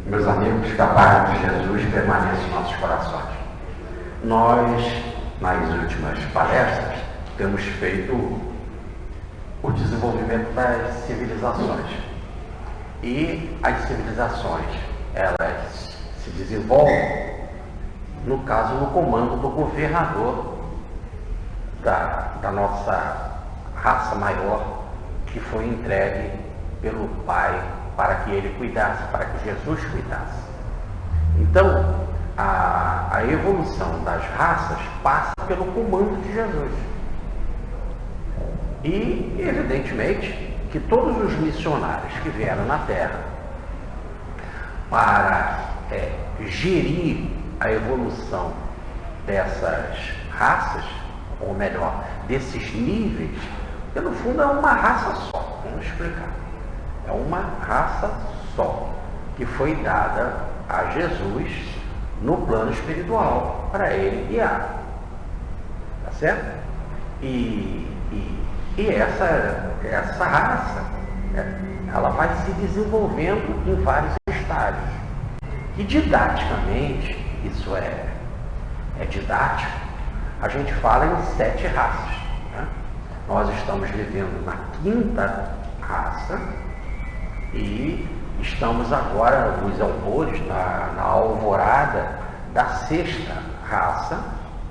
Meus amigos, que a paz de Jesus permaneça em nossos corações. Nós, nas últimas palestras, temos feito o desenvolvimento das civilizações. E as civilizações, elas se desenvolvem, no caso, no comando do governador da nossa raça maior, que foi entregue pelo Pai para que ele cuidasse, para que Jesus cuidasse. Então, a evolução das raças passa pelo comando de Jesus. E, evidentemente, que todos os missionários que vieram na Terra para gerir a evolução dessas raças, ou melhor, desses níveis, porque no fundo é uma raça só, vamos explicar. É uma raça só, que foi dada a Jesus no plano espiritual, para ele guiar. Tá certo? E essa raça, ela vai se desenvolvendo em vários estágios. E didaticamente, isso é didático, a gente fala em 7 raças. Né? Nós estamos vivendo na 5ª raça e estamos agora, os autores, na alvorada da 6ª raça,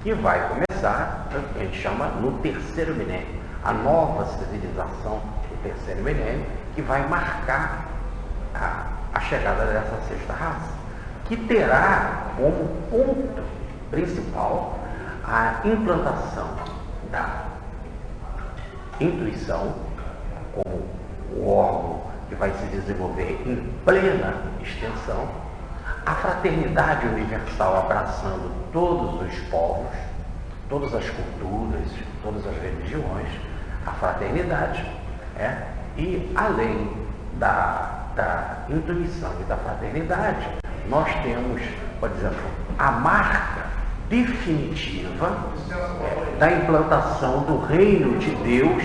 que vai começar, a gente chama, no 3º milênio, a nova civilização do 3º milênio, que vai marcar a chegada dessa 6ª raça, que terá como ponto principal a implantação da intuição como o órgão que vai se desenvolver em plena extensão, a fraternidade universal abraçando todos os povos, todas as culturas, todas as religiões, a fraternidade, e além da intuição e da fraternidade, nós temos, por exemplo, a marca definitiva da implantação do reino de Deus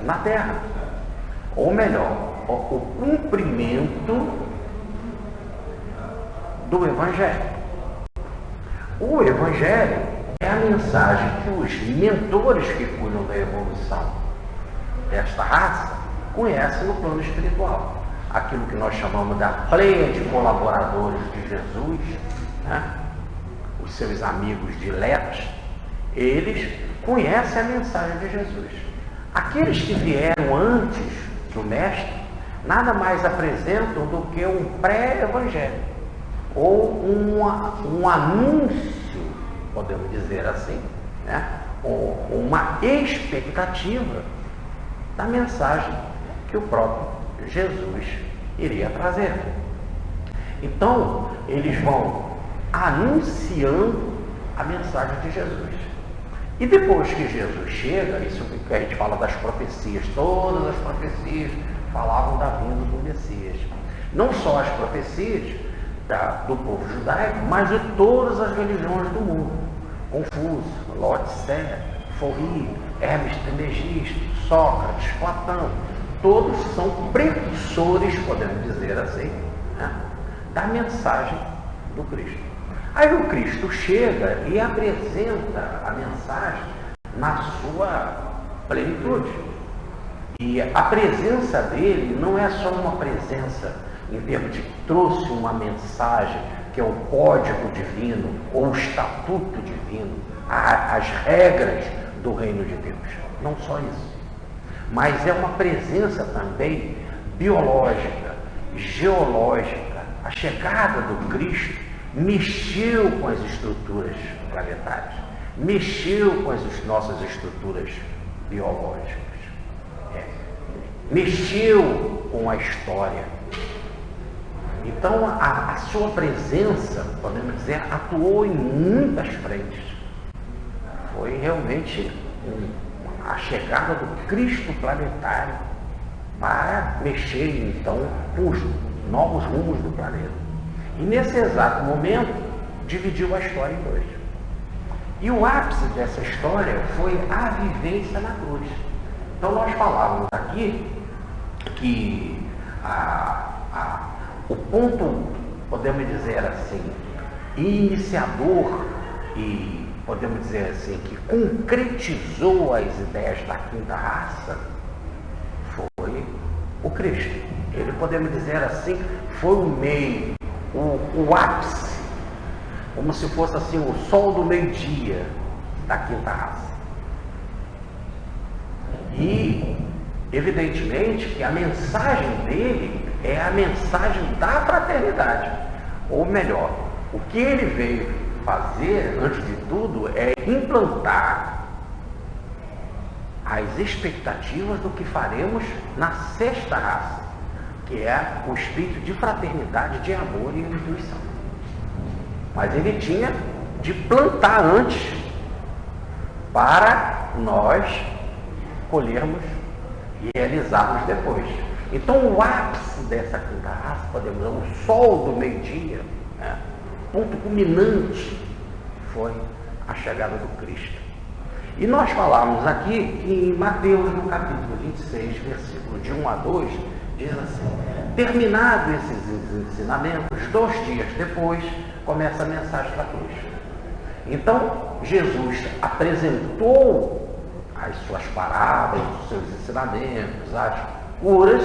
na Terra. Ou melhor, o cumprimento do Evangelho. O Evangelho é a mensagem que os mentores que cuidam da evolução desta raça conhecem no plano espiritual. Aquilo que nós chamamos da pleia de colaboradores de Jesus, né? Os seus amigos diletos, eles conhecem a mensagem de Jesus. Aqueles que vieram antes do Mestre nada mais apresentam do que um pré-evangelho ou um anúncio, podemos dizer assim, né? Ou uma expectativa da mensagem que o próprio Jesus iria trazer. Então, eles vão anunciando a mensagem de Jesus. E depois que Jesus chega, isso que a gente fala das profecias, todas as profecias falavam da vinda do Messias. Não só as profecias do povo judaico, mas de todas as religiões do mundo. Confúcio, Lao-Tse, Forri, Hermes Trismegisto, Sócrates, Platão, todos são precursores, podemos dizer assim, né, da mensagem do Cristo. Aí o Cristo chega e apresenta a mensagem na sua plenitude. E a presença dele não é só uma presença em termos de que trouxe uma mensagem, que é o código divino ou o estatuto divino, as regras do reino de Deus. Não só isso. Mas é uma presença também biológica, geológica. A chegada do Cristo mexeu com as estruturas planetárias, mexeu com as nossas estruturas biológicas, mexeu com a história. Então, a sua presença, podemos dizer, atuou em muitas frentes. Foi realmente a chegada do Cristo planetário para mexer, então, com os novos rumos do planeta. E nesse exato momento, dividiu a história em 2. E o ápice dessa história foi a vivência na cruz. Então nós falávamos aqui que o ponto, podemos dizer assim, iniciador e, podemos dizer assim, que concretizou as ideias da quinta raça foi o Cristo. Ele, podemos dizer assim, foi o meio, o ápice, como se fosse assim o sol do meio-dia da quinta raça. E, evidentemente, que a mensagem dele é a mensagem da fraternidade. Ou melhor, o que ele veio fazer, antes de tudo, é implantar as expectativas do que faremos na sexta raça, que é o espírito de fraternidade, de amor e intuição. Mas ele tinha de plantar antes, para nós colhermos e realizarmos depois. Então o ápice dessa quinta raça, podemos dizer, o sol do meio-dia, né, ponto culminante, foi a chegada do Cristo. E nós falamos aqui que em Mateus, no capítulo 26, versículo de 1 a 2, diz assim: terminado esses ensinamentos, 2 dias depois, começa a mensagem da cruz. Então, Jesus apresentou as suas parábolas, os seus ensinamentos, as curas,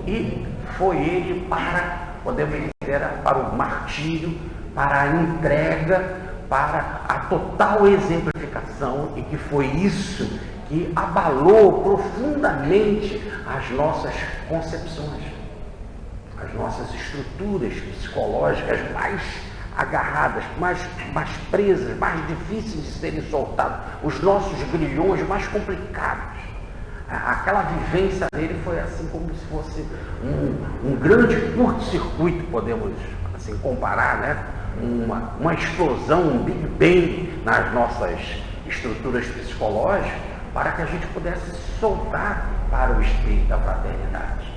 e foi ele para, podemos dizer, para o martírio, para a entrega, para a total exemplificação, e que foi isso que abalou profundamente as nossas concepções, as nossas estruturas psicológicas mais agarradas, mais presas, mais difíceis de serem soltadas, os nossos grilhões mais complicados. Aquela vivência dele foi assim como se fosse um grande curto-circuito, podemos assim comparar, né? Uma explosão, um Big Bang nas nossas estruturas psicológicas, para que a gente pudesse soltar para o espírito da fraternidade.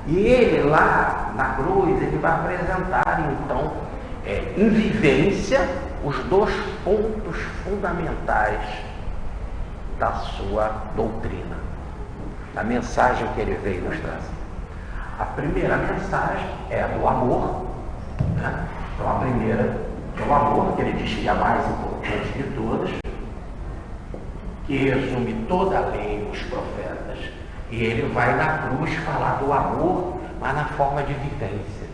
E ele lá na cruz, ele vai apresentar então em vivência os 2 pontos fundamentais da sua doutrina, da mensagem que ele veio nos trazer. A primeira mensagem é a do amor, né? Então a primeira é o amor, que ele diz que é a mais importante de todas, que resume toda a lei e os profetas, e ele vai na cruz falar do amor, mas na forma de vivência.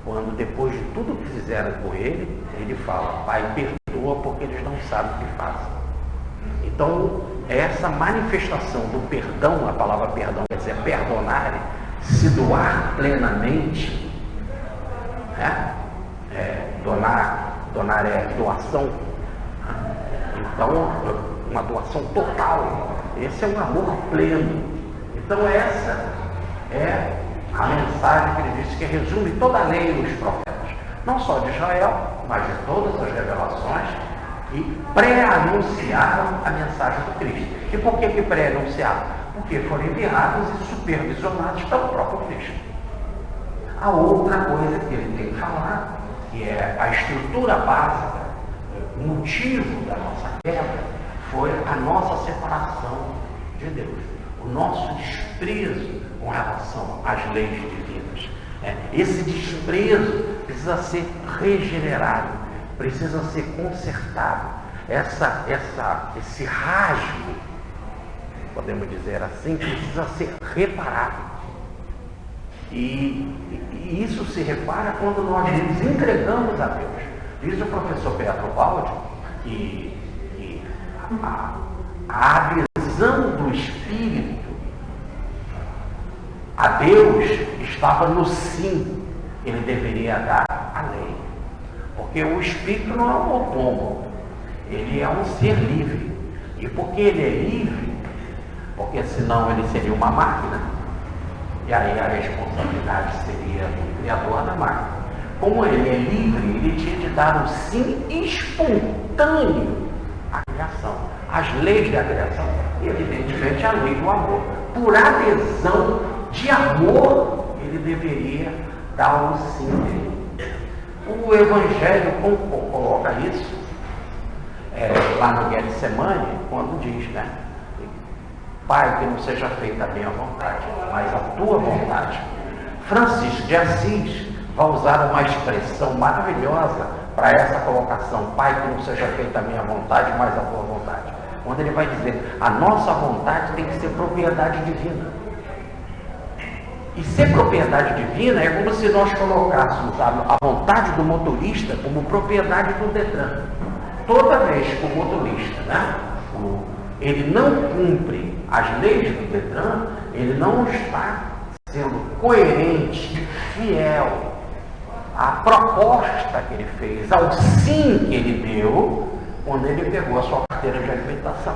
Quando depois de tudo que fizeram com ele, ele fala: Pai, perdoa porque eles não sabem o que fazem. Então, essa manifestação do perdão, a palavra perdão quer dizer perdonar, se doar plenamente, né? Donar é doação. Então, uma doação total. Esse é um amor pleno. Então, essa é a mensagem que ele disse, que resume toda a lei e os profetas, não só de Israel, mas de todas as revelações, que pré-anunciaram a mensagem do Cristo. E por que pré-anunciaram? Porque foram enviados e supervisionados pelo próprio Cristo. A outra coisa que ele tem que falar, que é a estrutura básica, o motivo da nossa queda, foi a nossa separação de Deus, o nosso desprezo com relação às leis divinas. Esse desprezo precisa ser regenerado, precisa ser consertado. Esse rasgo, podemos dizer assim, precisa ser reparado. E isso se repara quando nós nos entregamos a Deus. Diz o professor Pietro Baldi que a adesão do Espírito a Deus estava no sim que ele deveria dar à lei. Porque o Espírito não é um autômato, ele é um ser livre. E porque ele é livre, porque senão ele seria uma máquina, e aí a responsabilidade seria do criador da máquina. Como ele é livre, ele tinha de dar o sim espontâneo à criação, às leis da criação, e evidentemente a lei do amor. Por adesão de amor, ele deveria dar o sim dele. O Evangelho coloca isso lá no Getsemane, quando diz, né? Pai, que não seja feita a minha vontade, mas a tua vontade. Francisco de Assis vai usar uma expressão maravilhosa para essa colocação: Pai, que não seja feita a minha vontade, mas a tua vontade. Quando ele vai dizer, a nossa vontade tem que ser propriedade divina. E ser propriedade divina é como se nós colocássemos a vontade do motorista como propriedade do Detran. Toda vez que o motorista, né, ele não cumpre as leis do Detran, ele não está sendo coerente, fiel à proposta que ele fez, ao sim que ele deu, quando ele pegou a sua carteira de habilitação.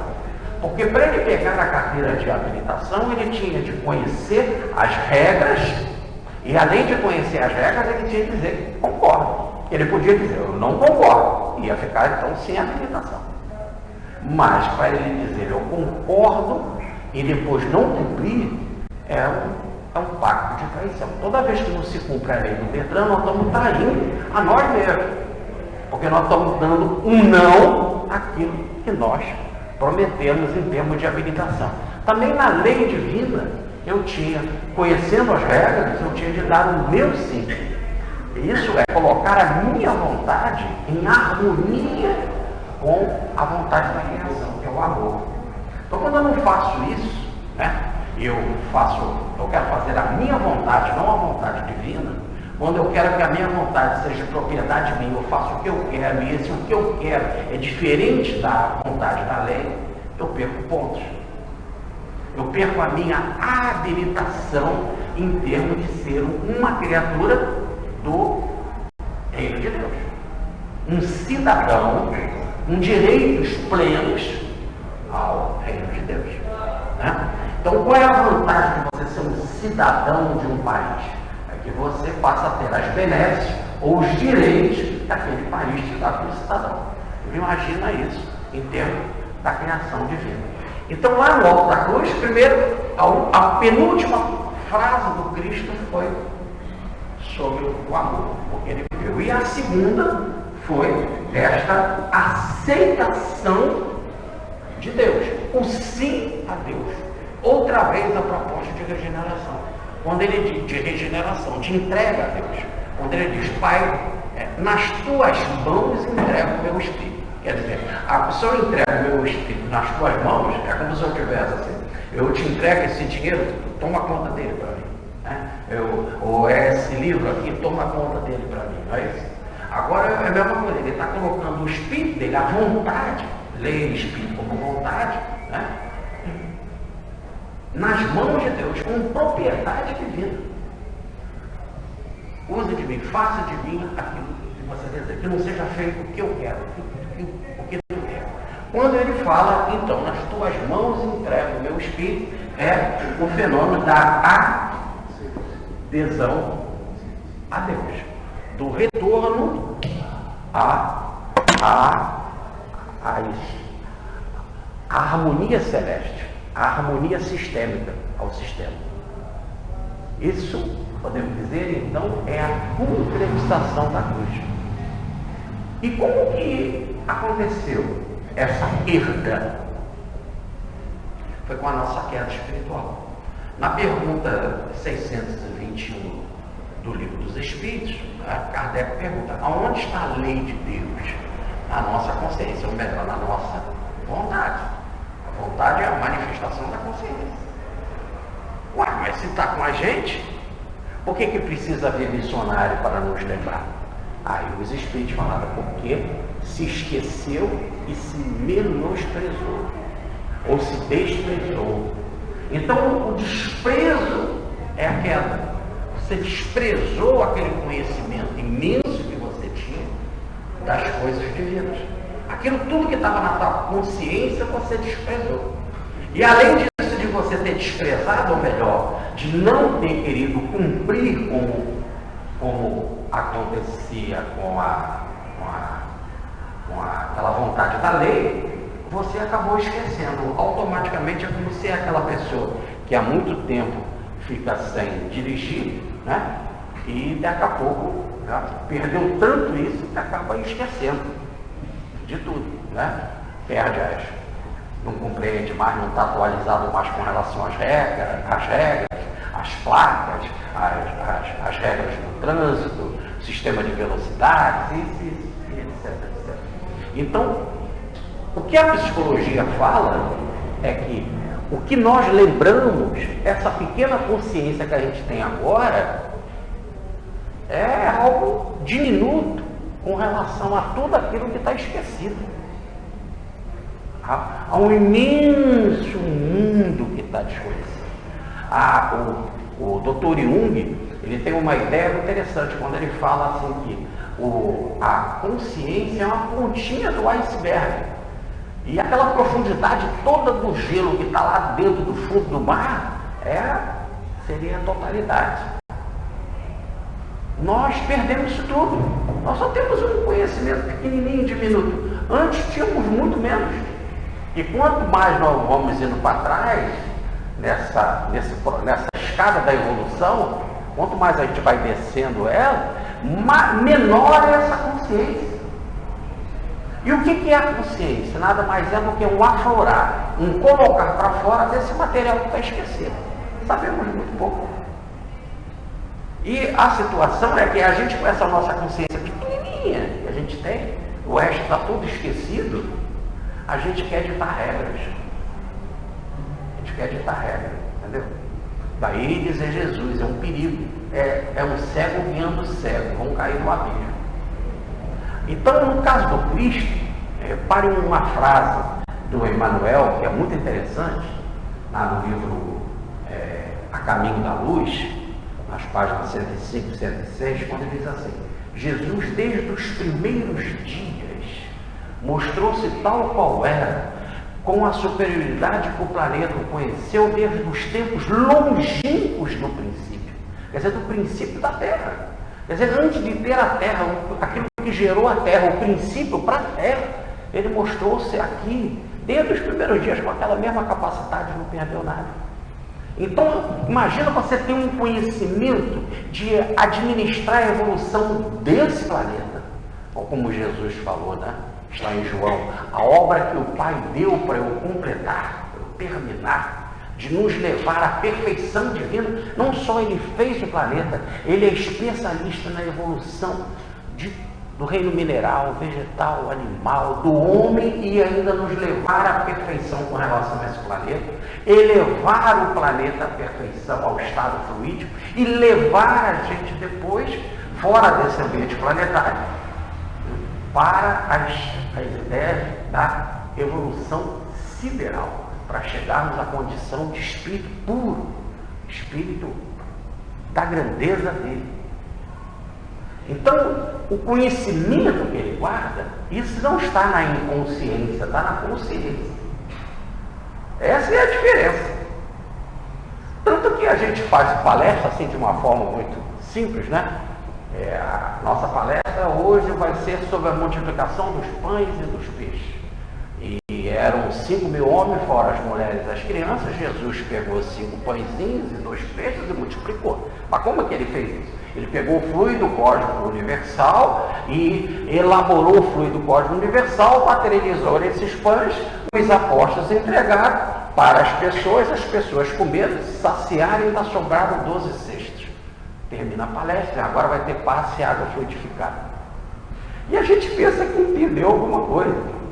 Porque para ele pegar a carteira de habilitação, ele tinha de conhecer as regras, e além de conhecer as regras, ele tinha que dizer concordo. Ele podia dizer, eu não concordo, ia ficar então sem habilitação. Mas para ele dizer, eu concordo, e depois não cumprir, é um pacto de traição. Toda vez que não se cumpre a lei do Detran, nós estamos traindo a nós mesmos. Porque nós estamos dando um não àquilo que nós prometemos em termos de habilitação. Também na lei divina, eu tinha, conhecendo as regras, eu tinha de dar o meu sim. Isso é colocar a minha vontade em harmonia com a vontade da criação, que é o amor. Então, quando eu não faço isso, né, eu quero fazer a minha vontade, não a vontade divina. Quando eu quero que a minha vontade seja propriedade minha, eu faço o que eu quero, e esse o que eu quero é diferente da vontade da lei, eu perco pontos. Eu perco a minha habilitação em termos de ser uma criatura do reino de Deus. Um cidadão, com direitos plenos ao reino de Deus. Né? Então, qual é a vantagem de você ser um cidadão de um país? Que você passa a ter as benesses ou os direitos que aquele país te dá como cidadão. Imagina isso em termos da criação divina. Então, lá no alto da cruz, primeiro, a penúltima frase do Cristo foi sobre o amor, porque ele viveu. E a segunda foi esta aceitação de Deus, o sim a Deus. Outra vez a proposta de regeneração. Quando ele diz de regeneração, de entrega a Deus, quando ele diz, Pai, nas tuas mãos entrego o meu espírito. Quer dizer, se eu entrego o meu espírito nas tuas mãos, é como se eu tivesse assim, eu te entrego esse dinheiro, toma conta dele para mim. Né? Ou esse livro aqui, toma conta dele para mim. Não é isso? Agora é a mesma coisa, ele está colocando o espírito dele, a vontade, lei espírito como vontade, né? Nas mãos de Deus, com propriedade divina. Use de mim, faça de mim aquilo que você deseja, que não seja feito o que eu quero, o que eu quero. Quando ele fala, então, nas tuas mãos entrego o meu espírito, é o fenômeno da adesão a Deus, do retorno à harmonia celeste, a harmonia sistêmica ao sistema. Isso, podemos dizer, então, é a concretização da cruz. E como que aconteceu essa perda? Foi com a nossa queda espiritual. Na pergunta 621 do Livro dos Espíritos, Kardec pergunta, aonde está a lei de Deus? Na nossa consciência, ou melhor, na nossa vontade. A vontade é a manifestação da consciência. Ué, mas se está com a gente, por que precisa haver missionário para nos lembrar? Aí os Espíritos falaram, porque se esqueceu e se menosprezou, ou se desprezou. Então o desprezo é a queda. Você desprezou aquele conhecimento imenso que você tinha das coisas divinas. Aquilo tudo que estava na tua consciência, você desprezou. E além disso, de você ter desprezado, ou melhor, de não ter querido cumprir como acontecia com aquela vontade da lei, você acabou esquecendo. Automaticamente é como se aquela pessoa que há muito tempo fica sem dirigir, né? E daqui a pouco já perdeu tanto isso que acaba esquecendo de tudo, né? Perde não compreende mais, não está atualizado mais com relação às regras, as placas, as regras do trânsito, sistema de velocidades, etc, etc. Então, o que a psicologia fala é que o que nós lembramos, essa pequena consciência que a gente tem agora, é algo diminuto com relação a tudo aquilo que está esquecido. Há um imenso mundo que está desconhecido. O Dr. Jung, ele tem uma ideia interessante quando ele fala assim que a consciência é uma pontinha do iceberg. E aquela profundidade toda do gelo que está lá dentro do fundo do mar seria a totalidade. Nós perdemos isso tudo. Nós só temos um conhecimento pequenininho, diminuto. Antes tínhamos muito menos. E quanto mais nós vamos indo para trás, nessa escada da evolução, quanto mais a gente vai descendo ela, menor é essa consciência. E o que é a consciência? Nada mais é do que um aflorar, um colocar para fora desse material que está esquecido. Sabemos muito pouco. E a situação é que a gente, com essa nossa consciência pequenininha que a gente tem, o resto está tudo esquecido, a gente quer ditar regras. A gente quer ditar regras, entendeu? Daí dizer Jesus, é um perigo, é um cego guiando o cego, vão cair no abismo. Então, no caso do Cristo, pare uma frase do Emmanuel, que é muito interessante, lá no livro A Caminho da Luz, nas páginas 105 e 106, quando ele diz assim: Jesus, desde os primeiros dias, mostrou-se tal qual era, com a superioridade que o planeta conheceu desde os tempos longínquos do princípio. Quer dizer, do princípio da Terra. Quer dizer, antes de ter a Terra, aquilo que gerou a Terra, o princípio para a Terra, ele mostrou-se aqui, desde os primeiros dias, com aquela mesma capacidade, não perdeu nada. Então, imagina você ter um conhecimento de administrar a evolução desse planeta. Ou como Jesus falou, né? Está em João, a obra que o Pai deu para eu completar, para eu terminar, de nos levar à perfeição divina. Não só ele fez o planeta, ele é especialista na evolução do reino mineral, vegetal, animal, do homem, e ainda nos levar à perfeição com relação a esse planeta, elevar o planeta à perfeição, ao estado fluídico, e levar a gente depois, fora desse ambiente planetário, para as ideias da evolução sideral, para chegarmos à condição de espírito puro, espírito da grandeza dele. Então, o conhecimento que ele guarda, isso não está na inconsciência, está na consciência. Essa é a diferença. Tanto que a gente faz palestra assim de uma forma muito simples, né? A nossa palestra hoje vai ser sobre a multiplicação dos pães e dos peixes. E eram 5.000 homens, fora as mulheres e as crianças. Jesus pegou 5 pãezinhos e 2 peixes e multiplicou. Mas como é que ele fez isso? Ele pegou o fluido cósmico universal e elaborou o fluido cósmico universal, materializou esses pães, os apóstolos entregaram para as pessoas comeram, saciaram e ainda sobraram 12 cestos. Termina a palestra, agora vai ter passe e água fluidificada. E a gente pensa que entendeu alguma coisa.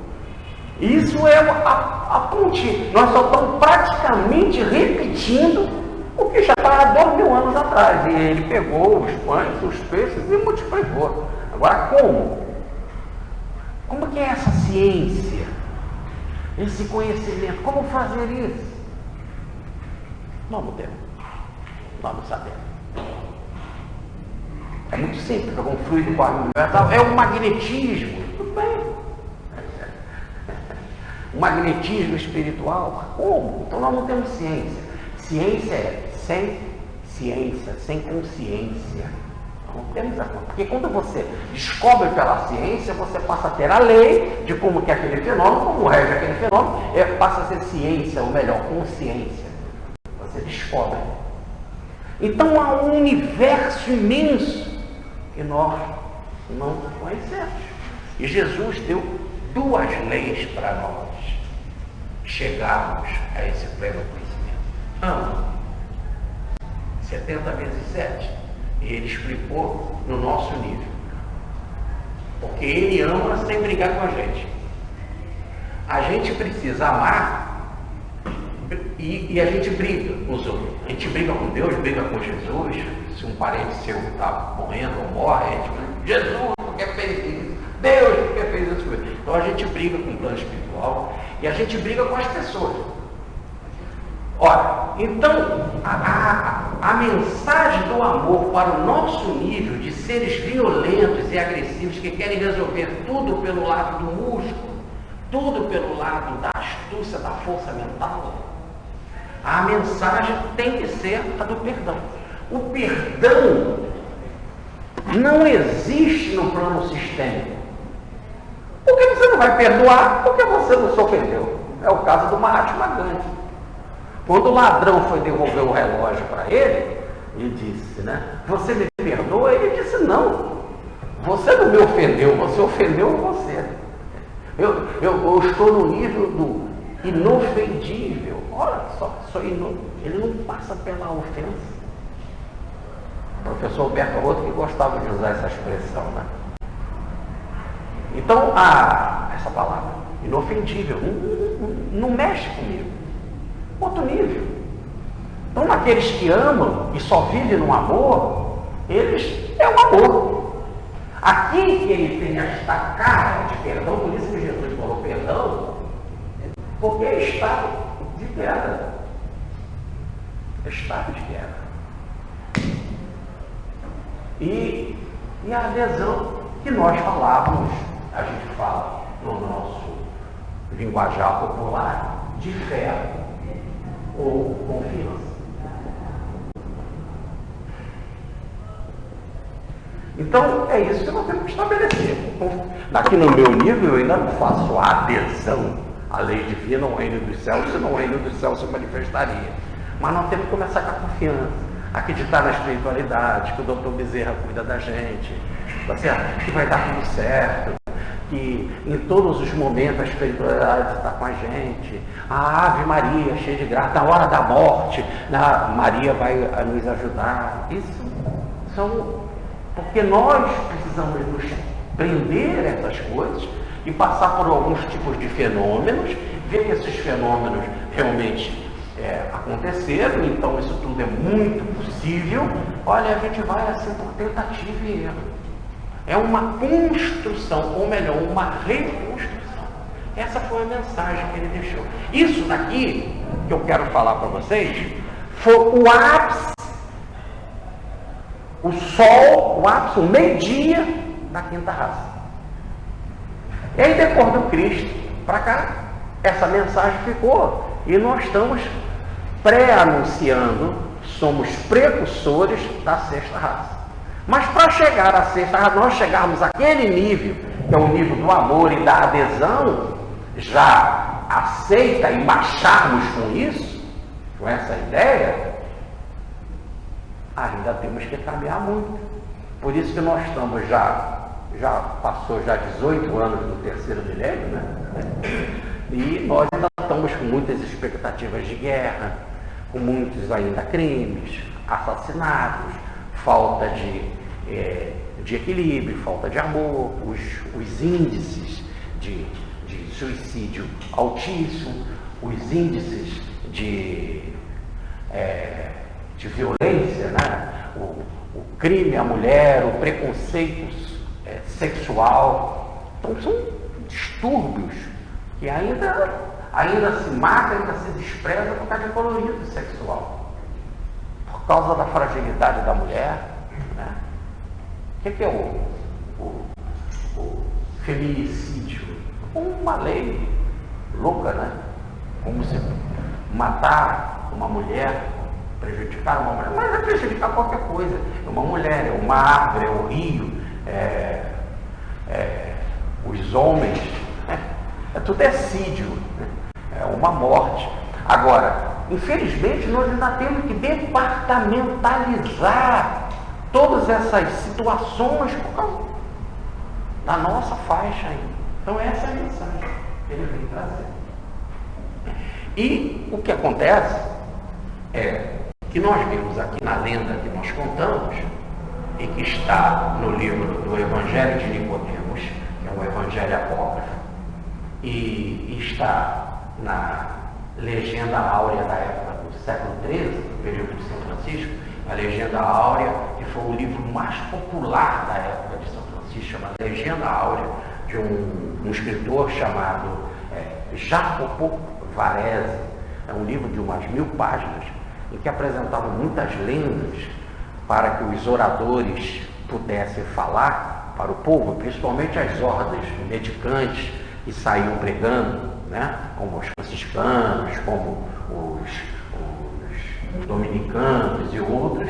Isso é a ponte. Nós só estamos praticamente repetindo o que já está há 2.000 anos atrás. E ele pegou os pães, os peixes e multiplicou. Agora como? Como que é essa ciência? Esse conhecimento? Como fazer isso? Nós não temos. Nós não sabemos. É muito simples, um fluido cósmico universal, é o magnetismo, tudo bem. O magnetismo espiritual, como? Então nós não temos ciência. Ciência é sem ciência, sem consciência. Nós não temos a conta. Porque quando você descobre pela ciência, você passa a ter a lei de como que é aquele fenômeno, como rege aquele fenômeno, passa a ser ciência, ou melhor, consciência. Você descobre. Então há um universo imenso que nós não conhecemos. E Jesus deu 2 leis para nós chegarmos a esse pleno conhecimento. 70 vezes 7, Ele explicou no nosso nível. Porque ele ama sem brigar com a gente. A gente precisa amar e a gente briga com os outros. A gente briga com Deus, briga com Jesus. Se um parente seu está morrendo ou morre, a gente fala, Jesus, porque fez isso? Deus, porque fez isso? Então a gente briga com o plano espiritual e a gente briga com as pessoas. Ora, então a mensagem do amor para o nosso nível de seres violentos e agressivos que querem resolver tudo pelo lado do músculo, tudo pelo lado da astúcia, da força mental, a mensagem tem que ser a do perdão. O perdão não existe no plano sistêmico. Por que você não vai perdoar? Porque você não se ofendeu. É o caso do Mahatma Gandhi. Quando o ladrão foi devolver o relógio para ele, ele disse, né? Você me perdoa? Ele disse, não. Você não me ofendeu, você ofendeu você. Eu estou no nível do inofendível. Olha só, ele não passa pela ofensa. O professor Alberto Roto que gostava de usar essa expressão, né? Então, essa palavra, inofendível, não mexe comigo. Outro nível. Então, aqueles que amam e só vivem no amor, eles é o amor. Aqui que ele tem esta cara de perdão, por isso que Jesus falou perdão, porque é estado de queda. É estado de queda. E a adesão que nós falávamos, a gente fala no nosso linguajar popular, de fé ou confiança. Então, é isso que nós temos que estabelecer. Aqui no meu nível, eu ainda não faço a adesão à lei divina, ao reino dos céus, senão o reino dos céus se manifestaria. Mas nós temos que começar com a confiança, acreditar na espiritualidade, que o doutor Bezerra cuida da gente, tá certo? Que vai dar tudo certo, que em todos os momentos a espiritualidade está com a gente. A Ave Maria, cheia de graça, na hora da morte, Maria vai nos ajudar. Isso são... Porque nós precisamos nos prender essas coisas e passar por alguns tipos de fenômenos, ver que esses fenômenos realmente aconteceram, então isso tudo é muito possível. Olha, a gente vai assim por tentativa e erro. É uma construção, ou melhor, uma reconstrução. Essa foi a mensagem que ele deixou. Isso daqui, que eu quero falar para vocês, foi o ápice, o sol, o ápice, o meio-dia da quinta raça. E aí, depois do Cristo, para cá, essa mensagem ficou. E nós estamos pré-anunciando, somos precursores da sexta raça. Mas para chegar à sexta raça, nós chegarmos àquele nível, que é o nível do amor e da adesão, já aceita e marcharmos com isso, com essa ideia, ainda temos que caminhar muito. Por isso que nós estamos já passou 18 anos do terceiro milênio, né? E nós ainda estamos com muitas expectativas de guerra, com muitos ainda crimes, assassinatos, falta de equilíbrio, falta de amor, os índices de suicídio altíssimo, os índices de violência, né? O crime à mulher, o preconceito sexual. Então são distúrbios que ainda se mata, ainda se despreza por causa de colorido sexual, por causa da fragilidade da mulher, né? O que é o feminicídio? Uma lei louca, né? Como se matar uma mulher, prejudicar uma mulher, mas é prejudicar qualquer coisa. É uma mulher, é uma árvore, é o rio, os homens, tudo é sídio, né? É uma morte. Agora, infelizmente, nós ainda temos que departamentalizar todas essas situações por causa da nossa faixa ainda. Então essa é a mensagem que ele vem trazer. E o que acontece é que nós vimos aqui na lenda que nós contamos, e que está no livro do Evangelho de Nicodemos, que é um evangelho apócrifo, e está na legenda áurea da época do século XIII, do período de São Francisco, a Legenda Áurea, que foi o livro mais popular da época de São Francisco, chama Legenda Áurea, de um escritor chamado Jacopo Varese. É um livro de umas 1000 páginas, em que apresentava muitas lendas para que os oradores pudessem falar para o povo, principalmente as ordens mendicantes que saíam pregando, né? Como os franciscanos, como os dominicanos e outros,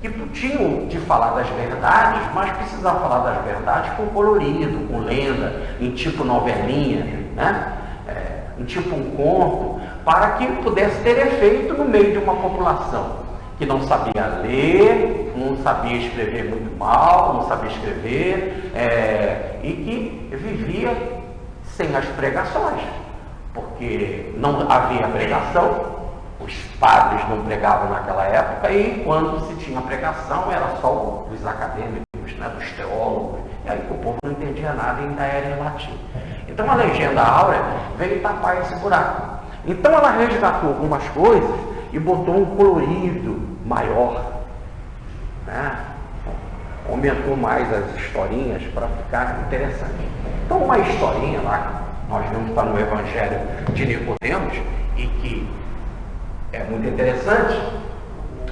que tinham de falar das verdades, mas precisavam falar das verdades com colorido, com lenda, em tipo novelinha, né? Em tipo um conto, para que pudesse ter efeito no meio de uma população que não sabia ler, não sabia escrever muito mal, não sabia escrever, e que vivia sem as pregações, porque não havia pregação, os padres não pregavam naquela época, e quando se tinha pregação era só os acadêmicos, né, dos teólogos, e aí o povo não entendia nada e ainda era em latim. Então a Legenda Áurea veio tapar esse buraco. Então ela resgatou algumas coisas e botou um colorido maior, né? Aumentou mais as historinhas para ficar interessante. Então uma historinha lá, nós vemos que está no Evangelho de Nicodemos, e que é muito interessante,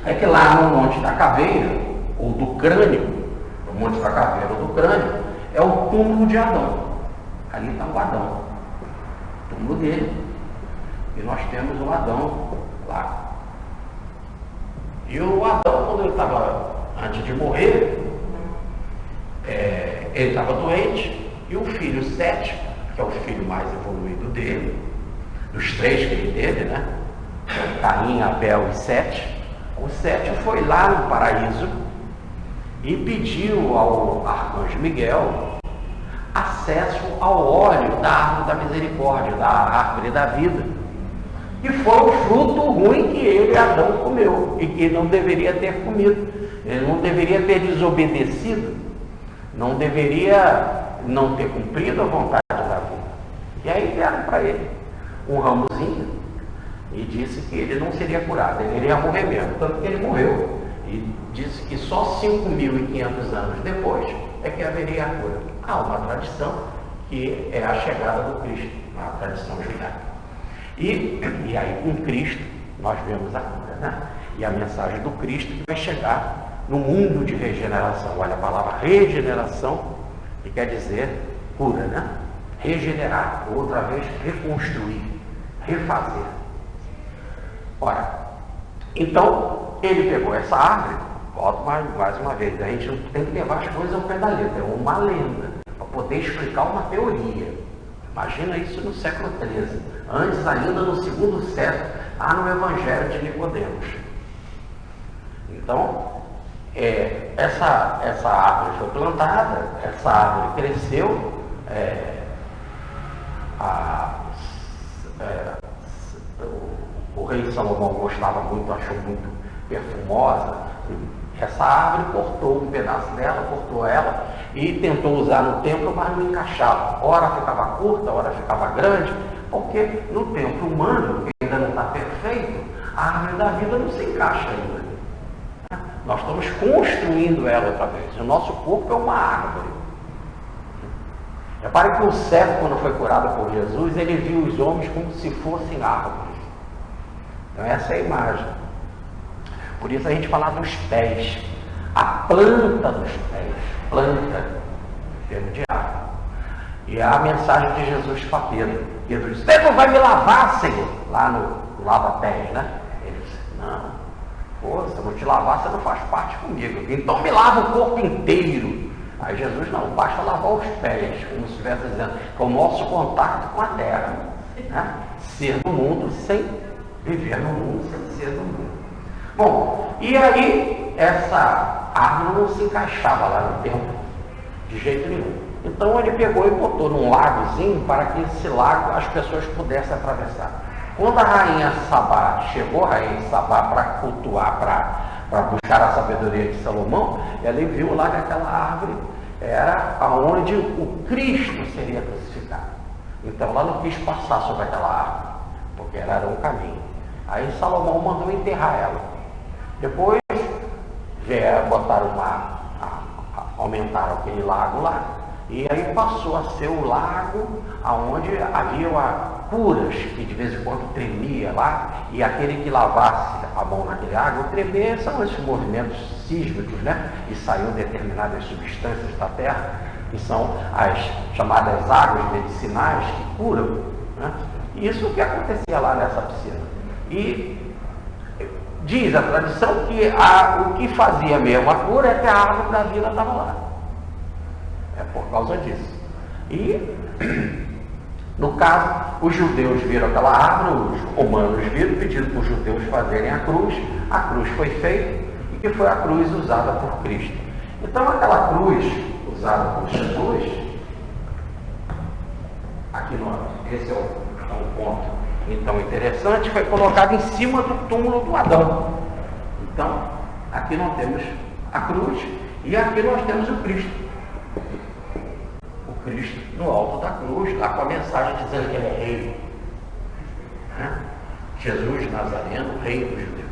é que lá no Monte da Caveira, ou do Crânio, no Monte da Caveira ou do Crânio, é o túmulo de Adão. Ali está o Adão, o túmulo dele, e nós temos o Adão lá. E o Adão, quando ele estava, antes de morrer, ele estava doente, e o filho Sete, que é o filho mais evoluído dele, dos 3 que ele teve, né? Caim, Abel e Sete. O Sete foi lá no paraíso e pediu ao arcanjo Miguel acesso ao óleo da árvore da misericórdia, da árvore da vida, que foi o fruto ruim que ele, Adão, comeu e que não deveria ter comido. Ele não deveria ter desobedecido, não deveria não ter cumprido a vontade da vida. E aí deram para ele um ramozinho e disse que ele não seria curado, ele iria morrer mesmo, tanto que ele morreu. E disse que só 5.500 anos depois é que haveria a cura. Há uma tradição que é a chegada do Cristo, a tradição judaica. E aí com Cristo nós vemos a cura, né? E a mensagem do Cristo que vai chegar no mundo de regeneração. Olha a palavra regeneração, que quer dizer cura, né? Regenerar, outra vez reconstruir, refazer. Ora, então ele pegou essa árvore, volto mais uma vez, a gente não tem que levar as coisas ao pé da letra, é uma lenda, para poder explicar uma teoria. Imagina isso no século XIII, antes ainda no segundo século, lá no Evangelho de Nicodemos. Então, essa árvore foi plantada, essa árvore cresceu, o rei Salomão gostava muito, achou muito perfumosa. Essa árvore cortou um pedaço dela, cortou ela e tentou usar no templo, mas não encaixava. Ora ficava curta, ora ficava grande, porque no templo humano, que ainda não está perfeito, a árvore da vida não se encaixa ainda. Nós estamos construindo ela outra vez. O nosso corpo é uma árvore. Repare que o cego, quando foi curado por Jesus, ele viu os homens como se fossem árvores. Então essa é a imagem. Por isso a gente fala dos pés, a planta dos pés, planta, termo de árvore. E a mensagem de Jesus para Pedro. Pedro disse: "Você não vai me lavar, Senhor?" Lá no lava-pés, né? Ele disse: "Não, pô, se eu não te lavar, você não faz parte comigo. Então me lava o corpo inteiro." Aí Jesus: "Não, basta lavar os pés", como se estivesse dizendo que é o nosso contato com a terra, né? Ser do mundo sem viver no mundo, sem ser do mundo. Bom, e aí essa árvore não se encaixava lá no templo de jeito nenhum. Então ele pegou e botou num lagozinho para que esse lago as pessoas pudessem atravessar. Quando a rainha Sabá chegou, a rainha Sabá, para cultuar, para buscar a sabedoria de Salomão, ela viu lá que aquela árvore era aonde o Cristo seria crucificado. Então ela não quis passar sobre aquela árvore, porque ela era um caminho. Aí Salomão mandou enterrar ela. Depois botaram aumentaram aquele lago lá, e aí passou a ser o lago onde havia curas, que de vez em quando tremia lá, e aquele que lavasse a mão naquele água, tremer são esses movimentos sísmicos, né? E saíam determinadas substâncias da terra, que são as chamadas águas medicinais que curam, né? Isso que acontecia lá nessa piscina. E diz a tradição que o que fazia mesmo a cura é que a árvore da vida estava lá. É por causa disso. E, no caso, os judeus viram aquela árvore, os romanos viram, pediram para os judeus fazerem a cruz foi feita, e que foi a cruz usada por Cristo. Então, aquela cruz usada por Jesus, aqui esse é um ponto então interessante, foi colocado em cima do túmulo do Adão. Então, aqui nós temos a cruz e aqui nós temos o Cristo. O Cristo no alto da cruz, lá com a mensagem dizendo que ele é rei. Né? Jesus Nazareno, rei dos judeus.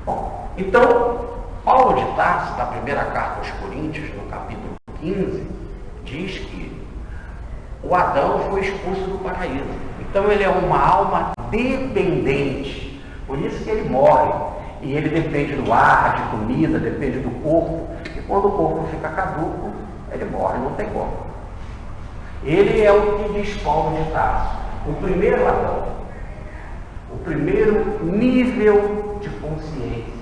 Bom, então, Paulo de Tarso, na primeira carta aos Coríntios, no capítulo 15, diz que o Adão foi expulso do paraíso. Então ele é uma alma dependente, por isso que ele morre. E ele depende do ar, de comida, depende do corpo. E quando o corpo fica caduco, ele morre, não tem como. Ele é o que diz Paulo de Tarso, o primeiro Adão, o primeiro nível de consciência.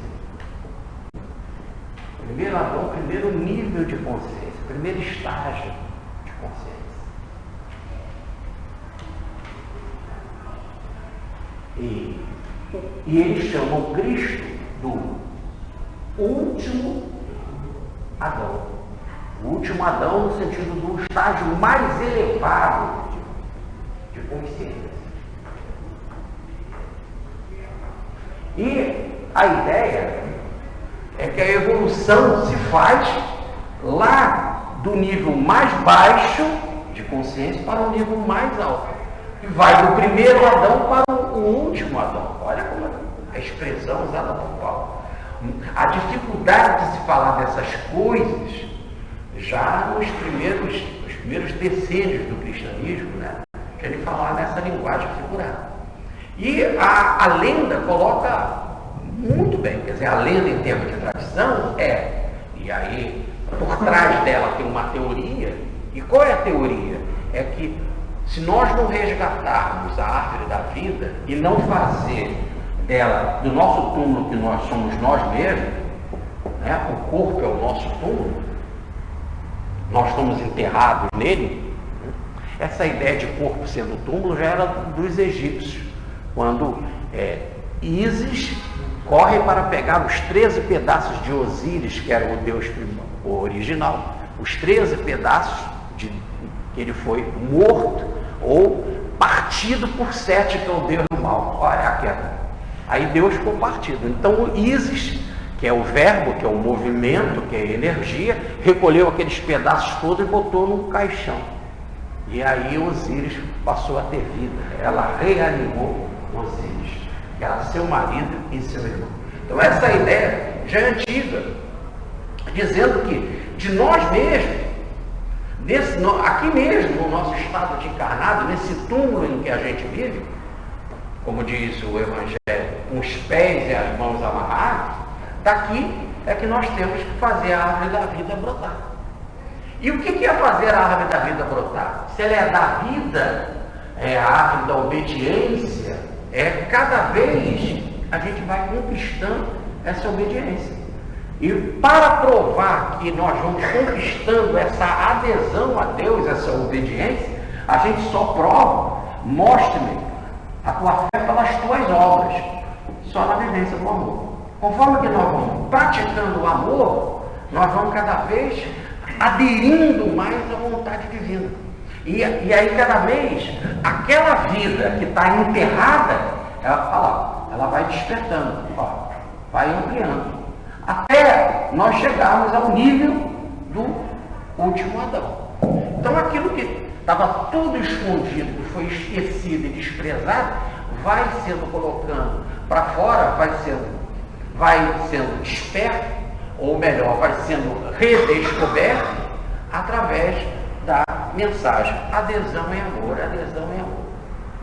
O primeiro Adão, o primeiro nível de consciência, o primeiro estágio de consciência. E eles chamam Cristo do último Adão. O último Adão no sentido do estágio mais elevado de consciência. E a ideia é que a evolução se faz lá do nível mais baixo de consciência para o nível mais alto. E vai do primeiro Adão para o último Adão. Olha como é a expressão usada por Paulo. A dificuldade de se falar dessas coisas já nos primeiros decênios do cristianismo, né? Que ele falar nessa linguagem figurada. E a lenda coloca muito bem, quer dizer, a lenda em termos de tradição e aí por trás dela tem uma teoria. E qual é a teoria? É que se nós não resgatarmos a árvore da vida e não fazer dela, do nosso túmulo, que nós somos nós mesmos, né? O corpo é o nosso túmulo, nós estamos enterrados nele. Essa ideia de corpo sendo túmulo já era dos egípcios, quando Ísis corre para pegar os 13 pedaços de Osíris, que era o deus original, os 13 pedaços que ele foi morto ou partido por Sete, que é o deus do mal. Olha a queda. Aí Deus ficou partido. Então o Ísis, que é o verbo, que é o movimento, que é a energia, recolheu aqueles pedaços todos e botou num caixão. E aí Osíris passou a ter vida. Ela reanimou Osíris, que era seu marido e seu irmão. Então essa ideia já é antiga, dizendo que de nós mesmos, aqui mesmo, no nosso estado de encarnado, nesse túmulo em que a gente vive, como diz o Evangelho, com os pés e as mãos amarrados, daqui é que nós temos que fazer a árvore da vida brotar. E o que é fazer a árvore da vida brotar? Se ela é da vida, é a árvore da obediência, cada vez a gente vai conquistando essa obediência. E para provar que nós vamos conquistando essa adesão a Deus, essa obediência, a gente só prova, mostre-me a tua fé pelas tuas obras, só na vivência do amor. Conforme que nós vamos praticando o amor, nós vamos cada vez aderindo mais à vontade divina. E aí cada vez, aquela vida que está enterrada, ela vai despertando, vai ampliando. até nós chegarmos ao nível do último Adão. Então aquilo que estava tudo escondido, que foi esquecido e desprezado, vai sendo colocando para fora, vai sendo desperto, ou melhor, vai sendo redescoberto através da mensagem adesão em amor, adesão em amor.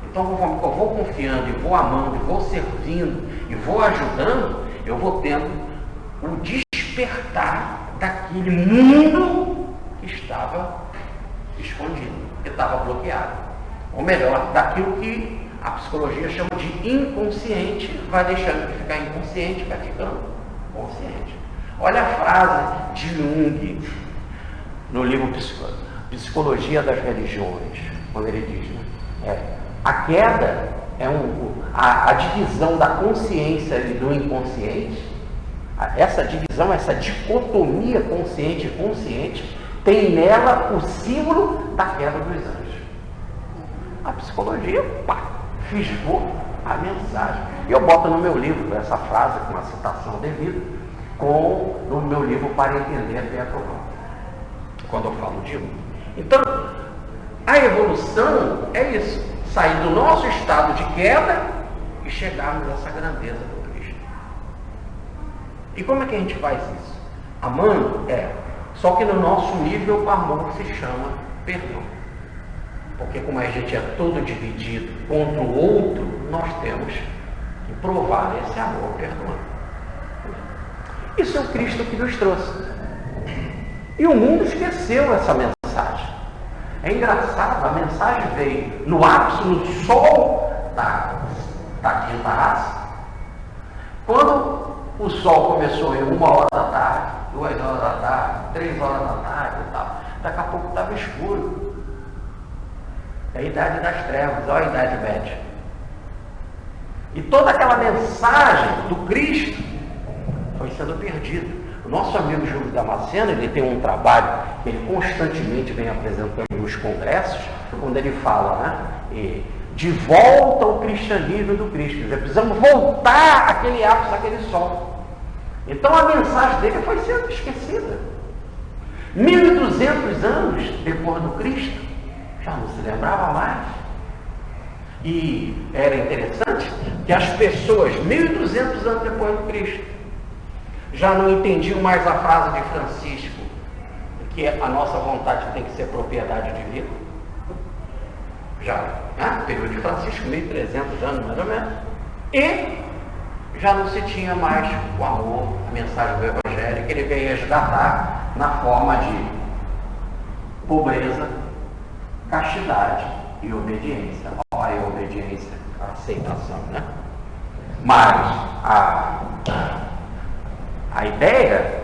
Então, conforme eu vou confiando, e vou amando, e vou servindo, e vou ajudando, eu vou tendo o despertar daquele mundo que estava escondido, que estava bloqueado. Ou melhor, daquilo que a psicologia chama de inconsciente, vai deixando de ficar inconsciente, vai ficando consciente. Olha a frase de Jung no livro Psicologia das Religiões, quando ele diz, a queda é a divisão da consciência e do inconsciente. Essa divisão, essa dicotomia consciente e inconsciente, tem nela o símbolo da queda dos anjos. A psicologia, fisgou a mensagem. E eu boto no meu livro essa frase, com a citação devida, no meu livro Para Entender a Teatro, quando eu falo de Então, a evolução é isso, sair do nosso estado de queda e chegarmos a essa grandeza do Cristo. E como é que a gente faz isso? Amando? Só que no nosso nível o amor se chama perdão. Porque como a gente é todo dividido contra o outro, nós temos que provar esse amor perdoando. Isso é o Cristo que nos trouxe. E o mundo esqueceu essa mensagem. É engraçado, a mensagem veio no ápice, no sol da quinta raça. Quando o sol começou em 1h da tarde, 2h da tarde, 3h da tarde e tal, daqui a pouco estava escuro. É a idade das trevas, olha a idade média. E toda aquela mensagem do Cristo foi sendo perdida. O nosso amigo Júlio Damasceno, ele tem um trabalho que ele constantemente vem apresentando nos congressos, quando ele fala, de volta ao cristianismo do Cristo. Quer dizer, precisamos voltar àquele ápice, àquele sol. Então a mensagem dele foi sendo esquecida. 1200 anos depois do Cristo, já não se lembrava mais. E era interessante que as pessoas, 1200 anos depois do Cristo, já não entendiam mais a frase de Francisco, que a nossa vontade tem que ser propriedade divina. Já, período de Francisco, 1300 anos mais ou menos. E já não se tinha mais o amor, a mensagem do Evangelho, que ele veio resgatar na forma de pobreza, castidade e obediência. Olha a obediência, a aceitação, né? Mas a ideia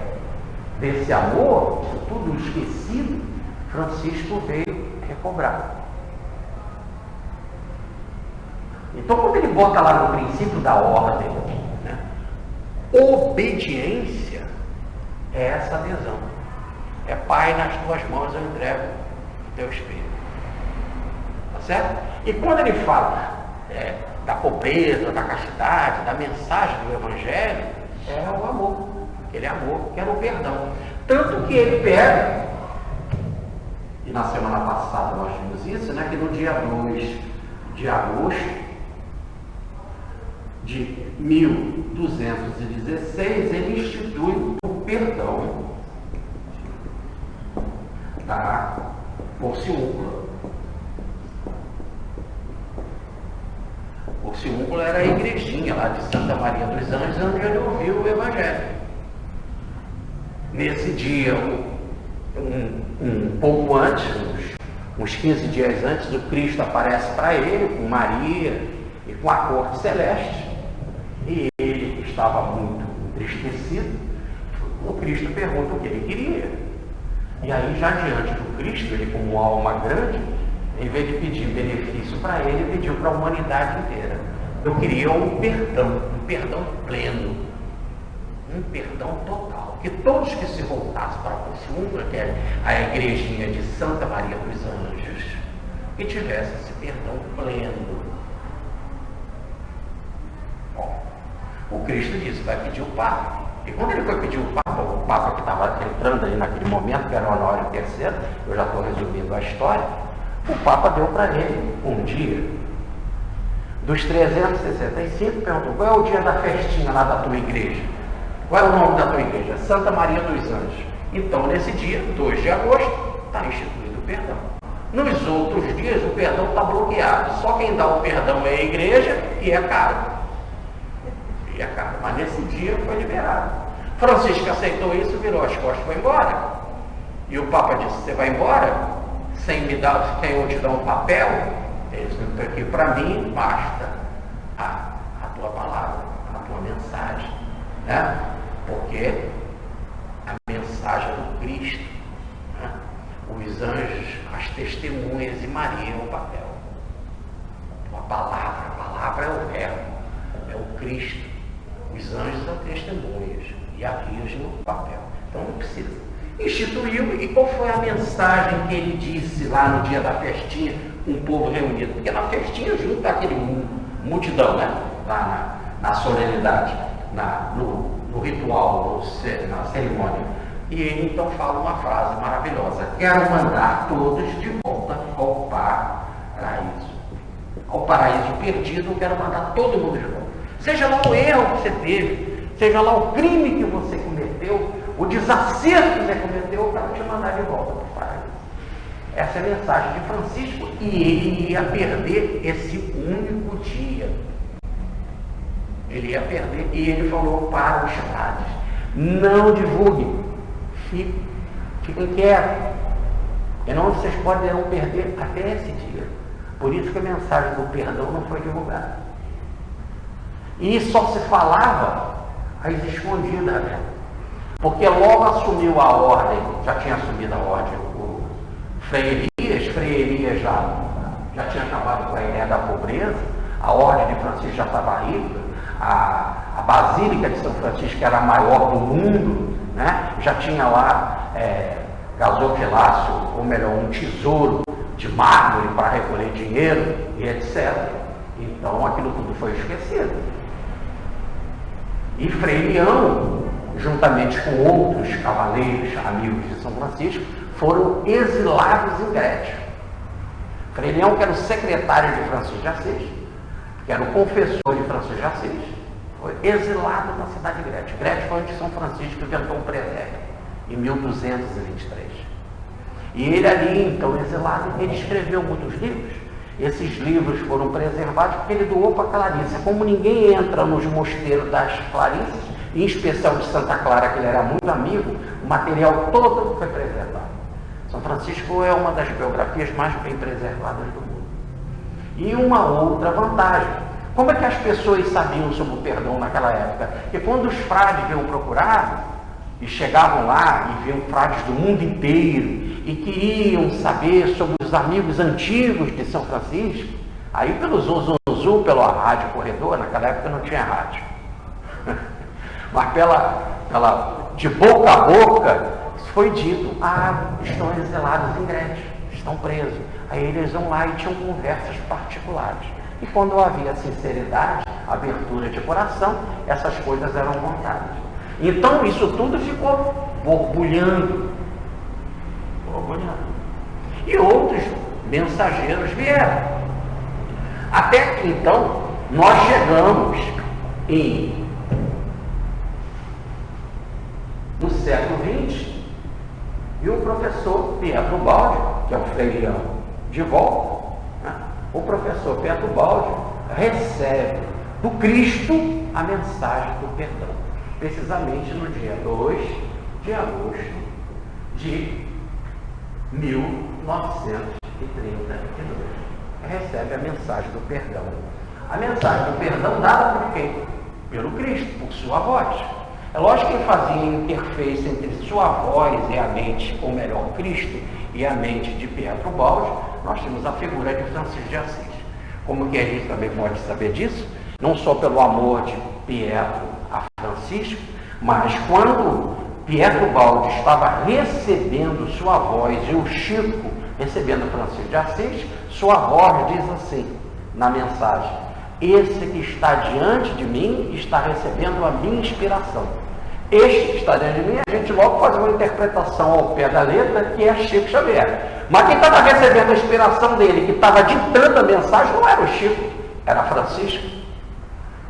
desse amor, tudo esquecido, Francisco veio recobrar. Então, quando ele bota lá no princípio da ordem, obediência é essa adesão. É Pai, nas tuas mãos eu entrego o teu Espírito. Tá certo? E quando ele fala da pobreza, da castidade, da mensagem do Evangelho, é o amor. Aquele amor que era o perdão. Tanto que ele pega, e na semana passada nós vimos isso, que no dia 2 de agosto de 1216, ele institui o perdão da Porciúncula. Porciúncula era a igrejinha lá de Santa Maria dos Anjos, onde ele ouviu o Evangelho. Nesse dia, um pouco antes, uns 15 dias antes, o Cristo aparece para ele com Maria e com a corte celeste. E ele estava muito entristecido. O Cristo pergunta o que ele queria. E aí, já diante do Cristo, ele como alma grande, em vez de pedir benefício para ele, pediu para a humanidade inteira. Eu queria um perdão pleno, um perdão total. Que todos que se voltassem para a Porciúncula, que é a igrejinha de Santa Maria dos Anjos, que tivesse esse perdão pleno. Bom, o Cristo disse, vai pedir o Pai. E quando ele foi pedir o Papa que estava entrando ali naquele momento, que era o Honório III, eu já estou resumindo a história, o Papa deu para ele um dia. Dos 365, perguntou: qual é o dia da festinha lá da tua igreja? Qual é o nome da tua igreja? Santa Maria dos Anjos. Então, nesse dia, 2 de agosto, está instituído o perdão. Nos outros dias, o perdão está bloqueado. Só quem dá o perdão é a igreja e é caro. E é caro. Mas nesse dia foi liberado. Francisco aceitou isso, virou as costas e foi embora. E o Papa disse: você vai embora? Sem eu te dar um papel? Isso aqui para mim basta a tua palavra, a tua mensagem, né? Porque a mensagem do Cristo, né? Os anjos, as testemunhas e Maria é o papel. A palavra é o verbo, é o Cristo. Os anjos são testemunhas e a Virgem o papel. Então não precisa. Instituiu, e qual foi a mensagem que ele disse lá no dia da festinha, com o povo reunido? Porque na festinha junta aquele multidão, né? Lá na solenidade, no ritual, na cerimônia. E ele então fala uma frase maravilhosa: quero mandar todos de volta ao paraíso. Ao paraíso perdido, eu quero mandar todo mundo de volta. Seja lá o erro que você teve, seja lá o crime que você cometeu, o desacerto que você cometeu, eu quero te mandar de volta para o paraíso. Essa é a mensagem de Francisco, e ele ia perder esse único dia. Ele ia perder, e ele falou para os frades: não divulguem, fiquem quietos, senão vocês poderão perder até esse dia. Por isso que a mensagem do perdão não foi divulgada. E só se falava às escondidas, né? Porque logo assumiu a ordem, já tinha assumido a ordem o Frei Elias já tinha acabado com a ideia da pobreza, a ordem de Francisco já estava rica, a Basílica de São Francisco, que era a maior do mundo, né? Já tinha lá gasofilácio, ou melhor, um tesouro de mármore para recolher dinheiro e etc. Então aquilo tudo foi esquecido. E Frei Leão, juntamente com outros cavaleiros amigos de São Francisco, foram exilados em Grécia. Frei Leão, que era o secretário de Francisco de Assis, que era o confessor de Francisco de Assis, foi exilado na cidade de Grécia. Grécia foi onde São Francisco inventou um presépio, em 1223. E ele ali, então, exilado, ele escreveu muitos livros. Esses livros foram preservados porque ele doou para Clarice. Como ninguém entra nos mosteiros das Clarices, em especial de Santa Clara, que ele era muito amigo, o material todo foi preservado. São Francisco é uma das biografias mais bem preservadas do mundo. E uma outra vantagem: como é que as pessoas sabiam sobre o perdão naquela época? Porque quando os frades vinham procurar, e chegavam lá e viam frades do mundo inteiro, e queriam saber sobre os amigos antigos de São Francisco, aí pelo Zunzunzu, pela rádio corredor, naquela época não tinha rádio, mas de boca a boca foi dito: estão exilados em Grécia, estão presos. Aí eles vão lá e tinham conversas particulares. E quando havia sinceridade, abertura de coração, essas coisas eram contadas. Então isso tudo ficou borbulhando. E outros mensageiros vieram. Até que então nós chegamos no século XX, e o professor Pietro Baldi, que é o Frei Leão de volta, né? O professor Pietro Baldi recebe do Cristo a mensagem do perdão, precisamente no dia 2 de agosto de 1932. Recebe a mensagem do perdão. A mensagem do perdão dada por quem? Pelo Cristo, por sua voz. É lógico que ele fazia interface entre sua voz e a mente, ou melhor, Cristo e a mente de Pietro Baldi. Nós temos a figura de Francisco de Assis. Como que a gente também pode saber disso? Não só pelo amor de Pietro a Francisco, mas quando Pietro Baldi estava recebendo sua voz e o Chico recebendo Francisco de Assis, sua voz diz assim, na mensagem: esse que está diante de mim está recebendo a minha inspiração. Este que está dentro de mim, a gente logo faz uma interpretação ao pé da letra, que é Chico Xavier. Mas quem estava recebendo a inspiração dele, que estava ditando a mensagem, não era o Chico, era Francisco.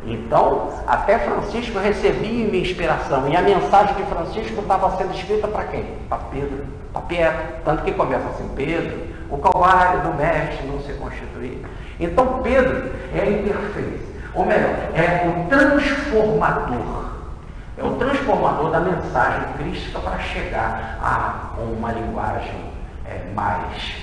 Então, até Francisco recebia minha inspiração, e a mensagem de Francisco estava sendo escrita para quem? Para Pedro, para Pietro, tanto que começa assim: Pedro, o calvário do mestre não se constituir. Então Pedro é a interface, ou melhor, é o transformador. É o transformador da mensagem crística para chegar a uma linguagem mais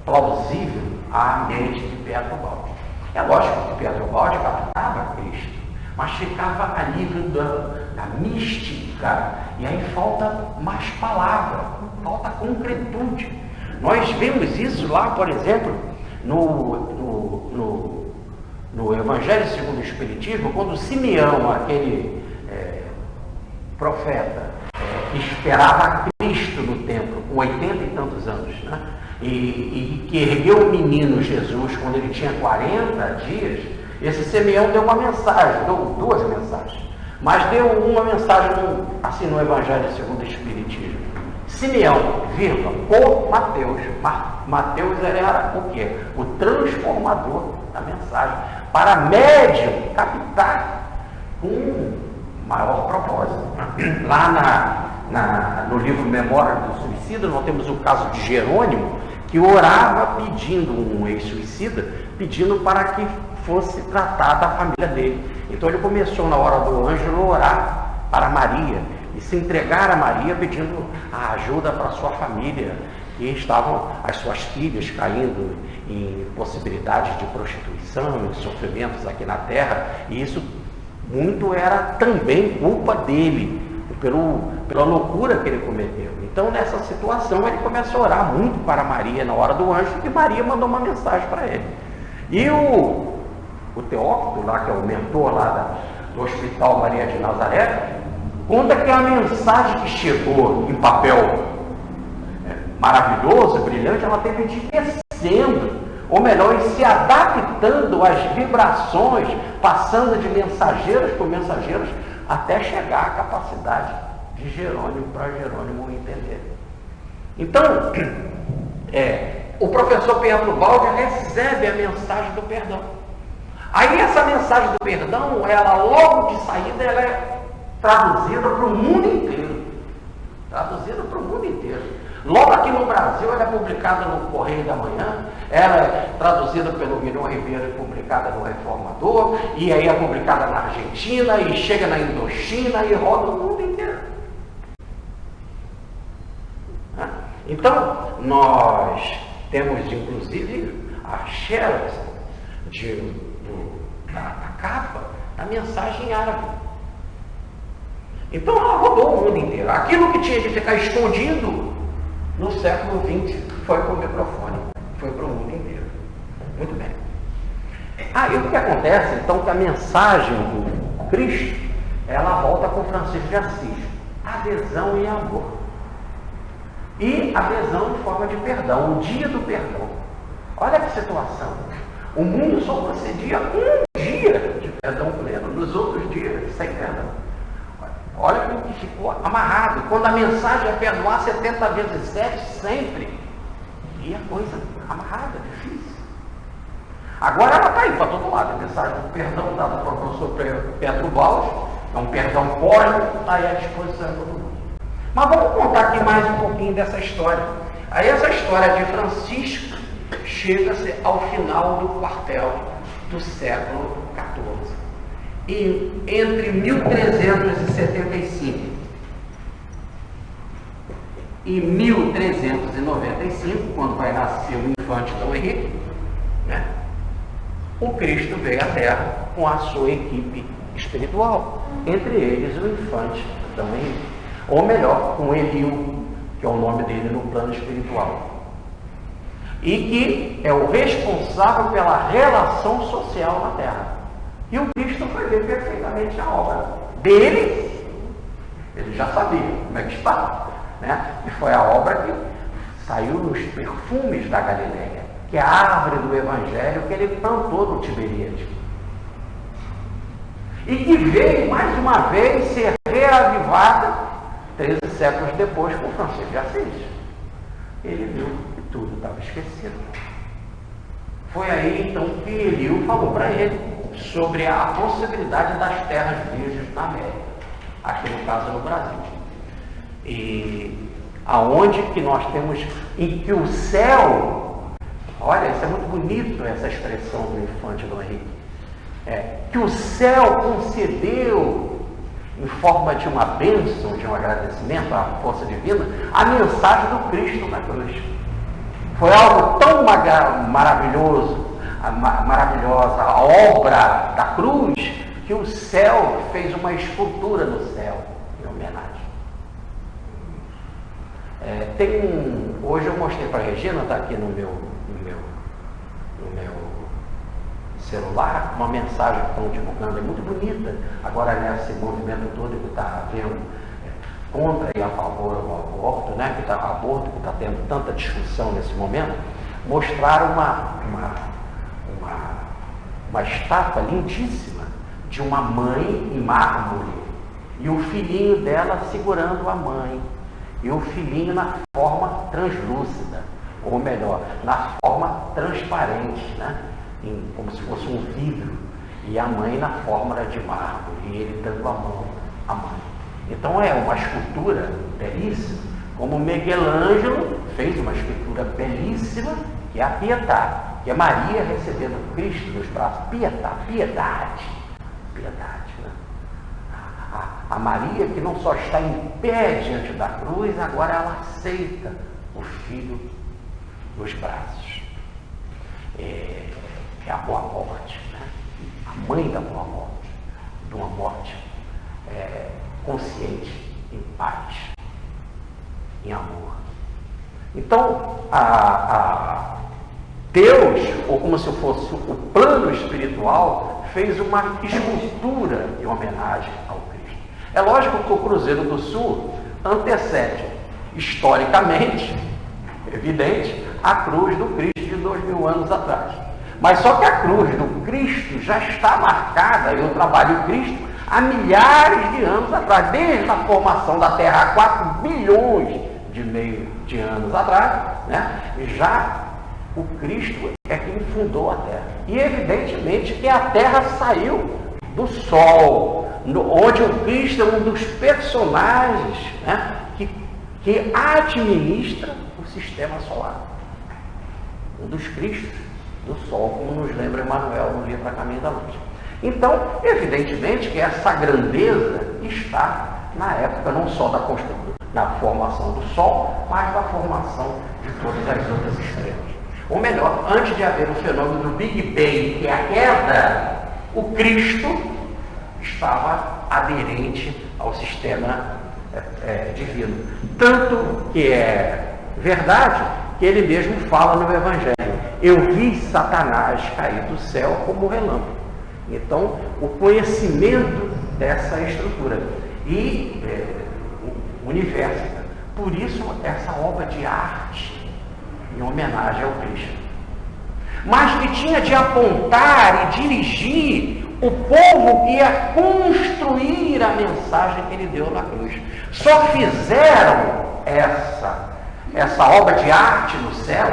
plausível à mente de Pietro Baldi. É lógico que Pietro Baldi captava Cristo, mas ficava a nível da mística, e aí falta mais palavra, falta concretude. Nós vemos isso lá, por exemplo, no Evangelho segundo o Espiritismo, quando Simeão, aquele profeta, esperava Cristo no templo, com 80 e tantos anos, né? E que ergueu o menino Jesus quando ele tinha 40 dias, esse Simeão deu uma mensagem, deu duas mensagens, mas deu uma mensagem assim no Evangelho segundo o Espiritismo. Simeão, vírgula, por Mateus. Mateus era o quê? O transformador da mensagem, para médium captar com maior propósito. Lá no livro Memória do Suicida, nós temos o caso de Jerônimo, que orava pedindo, um ex-suicida, pedindo para que fosse tratada a família dele. Então ele começou, na hora do ângelo, a orar para Maria e se entregar a Maria, pedindo a ajuda para a sua família, que estavam as suas filhas caindo em possibilidades de prostituição, em sofrimentos aqui na terra, e isso muito era também culpa dele, pela loucura que ele cometeu. Então, nessa situação, ele começou a orar muito para Maria na hora do anjo, e Maria mandou uma mensagem para ele. E o Teófilo, lá, que é o mentor lá do Hospital Maria de Nazaré, conta que a mensagem que chegou em papel maravilhoso, brilhante, ela teve de ir descendo, ou melhor, se adaptando às vibrações, passando de mensageiros por mensageiros, até chegar à capacidade de Jerônimo, para Jerônimo entender. Então, o professor Pietro Baldi recebe a mensagem do perdão. Aí essa mensagem do perdão, ela logo de saída, ela é traduzida para o mundo inteiro. Traduzida para o mundo inteiro. Logo aqui no Brasil, ela é publicada no Correio da Manhã, ela é traduzida pelo Guilherme Ribeiro e publicada no Reformador, e aí é publicada na Argentina, e chega na Indochina, e roda o mundo inteiro. Então, nós temos, inclusive, a Xerox da capa, a mensagem árabe. Então, ela rodou o mundo inteiro. Aquilo que tinha de ficar escondido no século XX foi para o microfone, foi para o mundo inteiro. Muito bem. E o que acontece, então, que a mensagem do Cristo, ela volta com Francisco de Assis: adesão e amor. E adesão em forma de perdão, o dia do perdão. Olha que situação. O mundo só concedia um dia de perdão pleno, nos outros dias, sem perdão. Olha como que ficou amarrado. Quando a mensagem é perdoar 70 vezes 7, sempre. E a coisa amarrada, difícil. Agora ela está aí para todo lado. A mensagem do perdão dada para o professor Pietro Baldi, é um perdão cósmico, está aí à disposição de todo mundo. Mas vamos contar aqui mais um pouquinho dessa história. Aí essa história de Francisco chega-se ao final do quartel do século XIV. E entre 1375 e 1395, quando vai nascer o infante Dom Henrique, né, o Cristo veio à Terra com a sua equipe espiritual, entre eles o infante Dom Henrique, ou melhor, com Eliu, que é o nome dele no plano espiritual, e que é o responsável pela relação social na Terra. E o Cristo foi ver perfeitamente a obra dele. Ele já sabia como é que está, né? E foi a obra que saiu nos perfumes da Galileia, que é a árvore do Evangelho que ele plantou no Tiberíades. E que veio mais uma vez ser reavivada 13 séculos depois com Francisco de Assis. Ele viu que tudo estava esquecido. Foi aí então que Eliú falou para ele sobre a possibilidade das terras virgens na América, aqui no caso no Brasil. E aonde que nós temos, em que o céu, olha, isso é muito bonito, essa expressão do infante Dom Henrique, que o céu concedeu, em forma de uma bênção, de um agradecimento à força divina, a mensagem do Cristo na cruz. Foi algo tão maravilhosa a obra da cruz, que o céu fez uma escultura no céu, em homenagem. Hoje eu mostrei para a Regina, está aqui no meu celular, uma mensagem que estão divulgando, é muito bonita, agora nesse movimento todo que está havendo contra e a favor do aborto, né, que está tendo tanta discussão nesse momento, mostraram uma estátua lindíssima de uma mãe em mármore e o filhinho dela segurando a mãe e o filhinho na forma translúcida, ou melhor, na forma transparente, né? Como se fosse um vidro, e a mãe na forma de mármore, e ele dando a mão à mãe. Então é uma escultura belíssima, como Miguel Ângelo fez uma escultura belíssima, que é a Pietà, que é Maria recebendo Cristo nos braços. Pietà, piedade, né? A Maria que não só está em pé diante da cruz, agora ela aceita o Filho nos braços. É a boa morte, né? A mãe da boa morte, de uma morte consciente, em paz, em amor. Então, Deus, ou como se fosse o plano espiritual, fez uma escultura em homenagem ao Cristo. É lógico que o Cruzeiro do Sul antecede, historicamente, evidente, a cruz do Cristo de 2000 anos atrás. Mas só que a cruz do Cristo já está marcada, e o trabalho do Cristo, há milhares de anos atrás, desde a formação da Terra há 4 bilhões de anos atrás, né? Já o Cristo é quem fundou a Terra. E evidentemente que a Terra saiu do Sol, onde o Cristo é um dos personagens, né, que administra o sistema solar. Um dos Cristos do Sol, como nos lembra Emmanuel no livro A Caminho da Luz. Então, evidentemente que essa grandeza está na época não só da construção, na formação do Sol, mas da formação de todas as outras estrelas. Ou melhor, antes de haver o fenômeno do Big Bang, que é a queda, o Cristo estava aderente ao sistema divino. Tanto que é verdade que ele mesmo fala no Evangelho: eu vi Satanás cair do céu como relâmpago. Então, o conhecimento dessa estrutura e o universo. Por isso, essa obra de arte em homenagem ao Cristo, mas que tinha de apontar e dirigir o povo que ia construir a mensagem que ele deu na cruz. Só fizeram essa obra de arte no céu,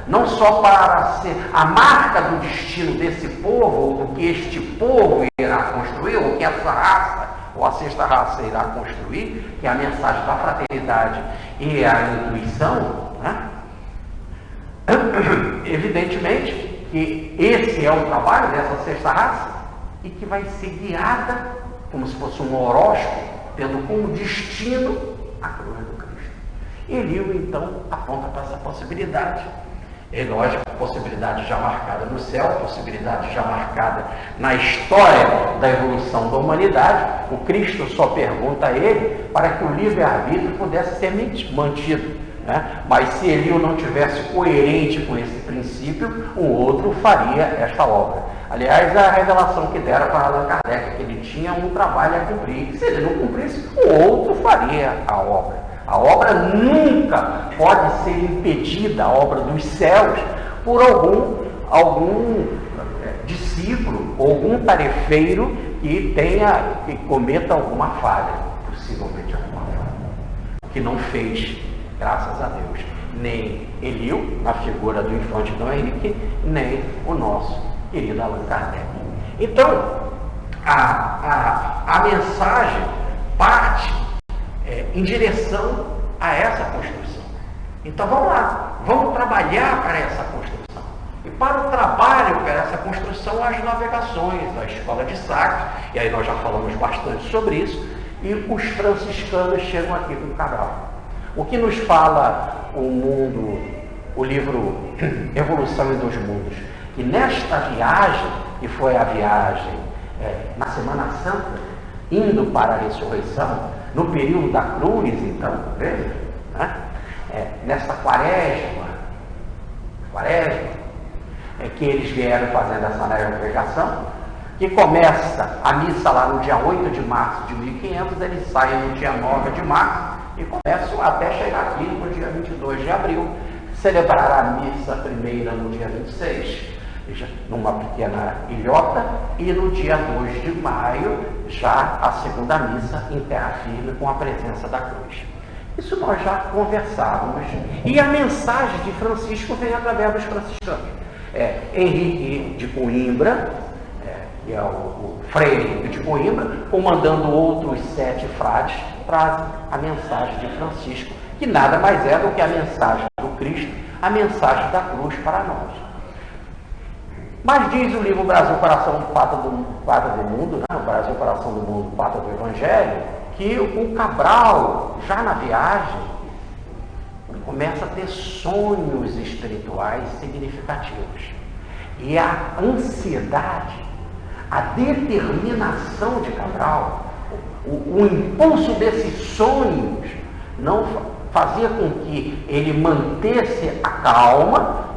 não só para ser a marca do destino desse povo, ou do que este povo irá construir, ou que essa raça, ou a sexta raça irá construir, que é a mensagem da fraternidade e a intuição, né? Evidentemente que esse é o trabalho dessa sexta raça, e que vai ser guiada, como se fosse um horóscopo, tendo como destino a cruz do Cristo. Eliú, então, aponta para essa possibilidade. É lógico, possibilidade já marcada no céu, possibilidade já marcada na história da evolução da humanidade. O Cristo só pergunta a ele para que o livre-arbítrio pudesse ser mantido, né? Mas se Eliú não tivesse coerente com esse princípio, o outro faria esta obra. Aliás, a revelação que deram para Allan Kardec, que ele tinha um trabalho a cumprir. Se ele não cumprisse, o outro faria a obra. A obra nunca pode ser impedida, a obra dos céus, por algum discípulo, ou algum tarefeiro que cometa alguma falha. O que não fez, graças a Deus, nem Eliu, na figura do infante Dom Henrique, nem o nosso querido Allan Kardec. Então, a mensagem parte em direção a essa construção. Então vamos lá, vamos trabalhar para essa construção. E para o trabalho para essa construção, as navegações, a escola de Sagres, e aí nós já falamos bastante sobre isso, e os franciscanos chegam aqui com Cabral. O que nos fala o livro Evolução em Dois Mundos? Que nesta viagem, que foi a viagem na Semana Santa, indo para a ressurreição, no período da cruz, então, veja, né? Nesta quaresma, que eles vieram fazendo essa navegação, que começa a missa lá no dia 8 de março de 1500, eles saem no dia 9 de março e começam até chegar aqui no dia 22 de abril, celebrar a missa primeira no dia 26, numa pequena ilhota, e no dia 2 de maio, já a segunda missa em terra firme com a presença da cruz. Isso nós já conversávamos. E a mensagem de Francisco vem através dos franciscanos. Henrique de Coimbra, que é o Frei Henrique de Coimbra, comandando outros 7 frades, trazem a mensagem de Francisco, que nada mais é do que a mensagem do Cristo, a mensagem da cruz para nós. Mas diz o livro Brasil, Coração, Pátria do Mundo, né? O Brasil, Coração do Mundo, Pátria do Evangelho, que o Cabral, já na viagem, começa a ter sonhos espirituais significativos. E a ansiedade, a determinação de Cabral, o impulso desses sonhos, não fazia com que ele mantesse a calma,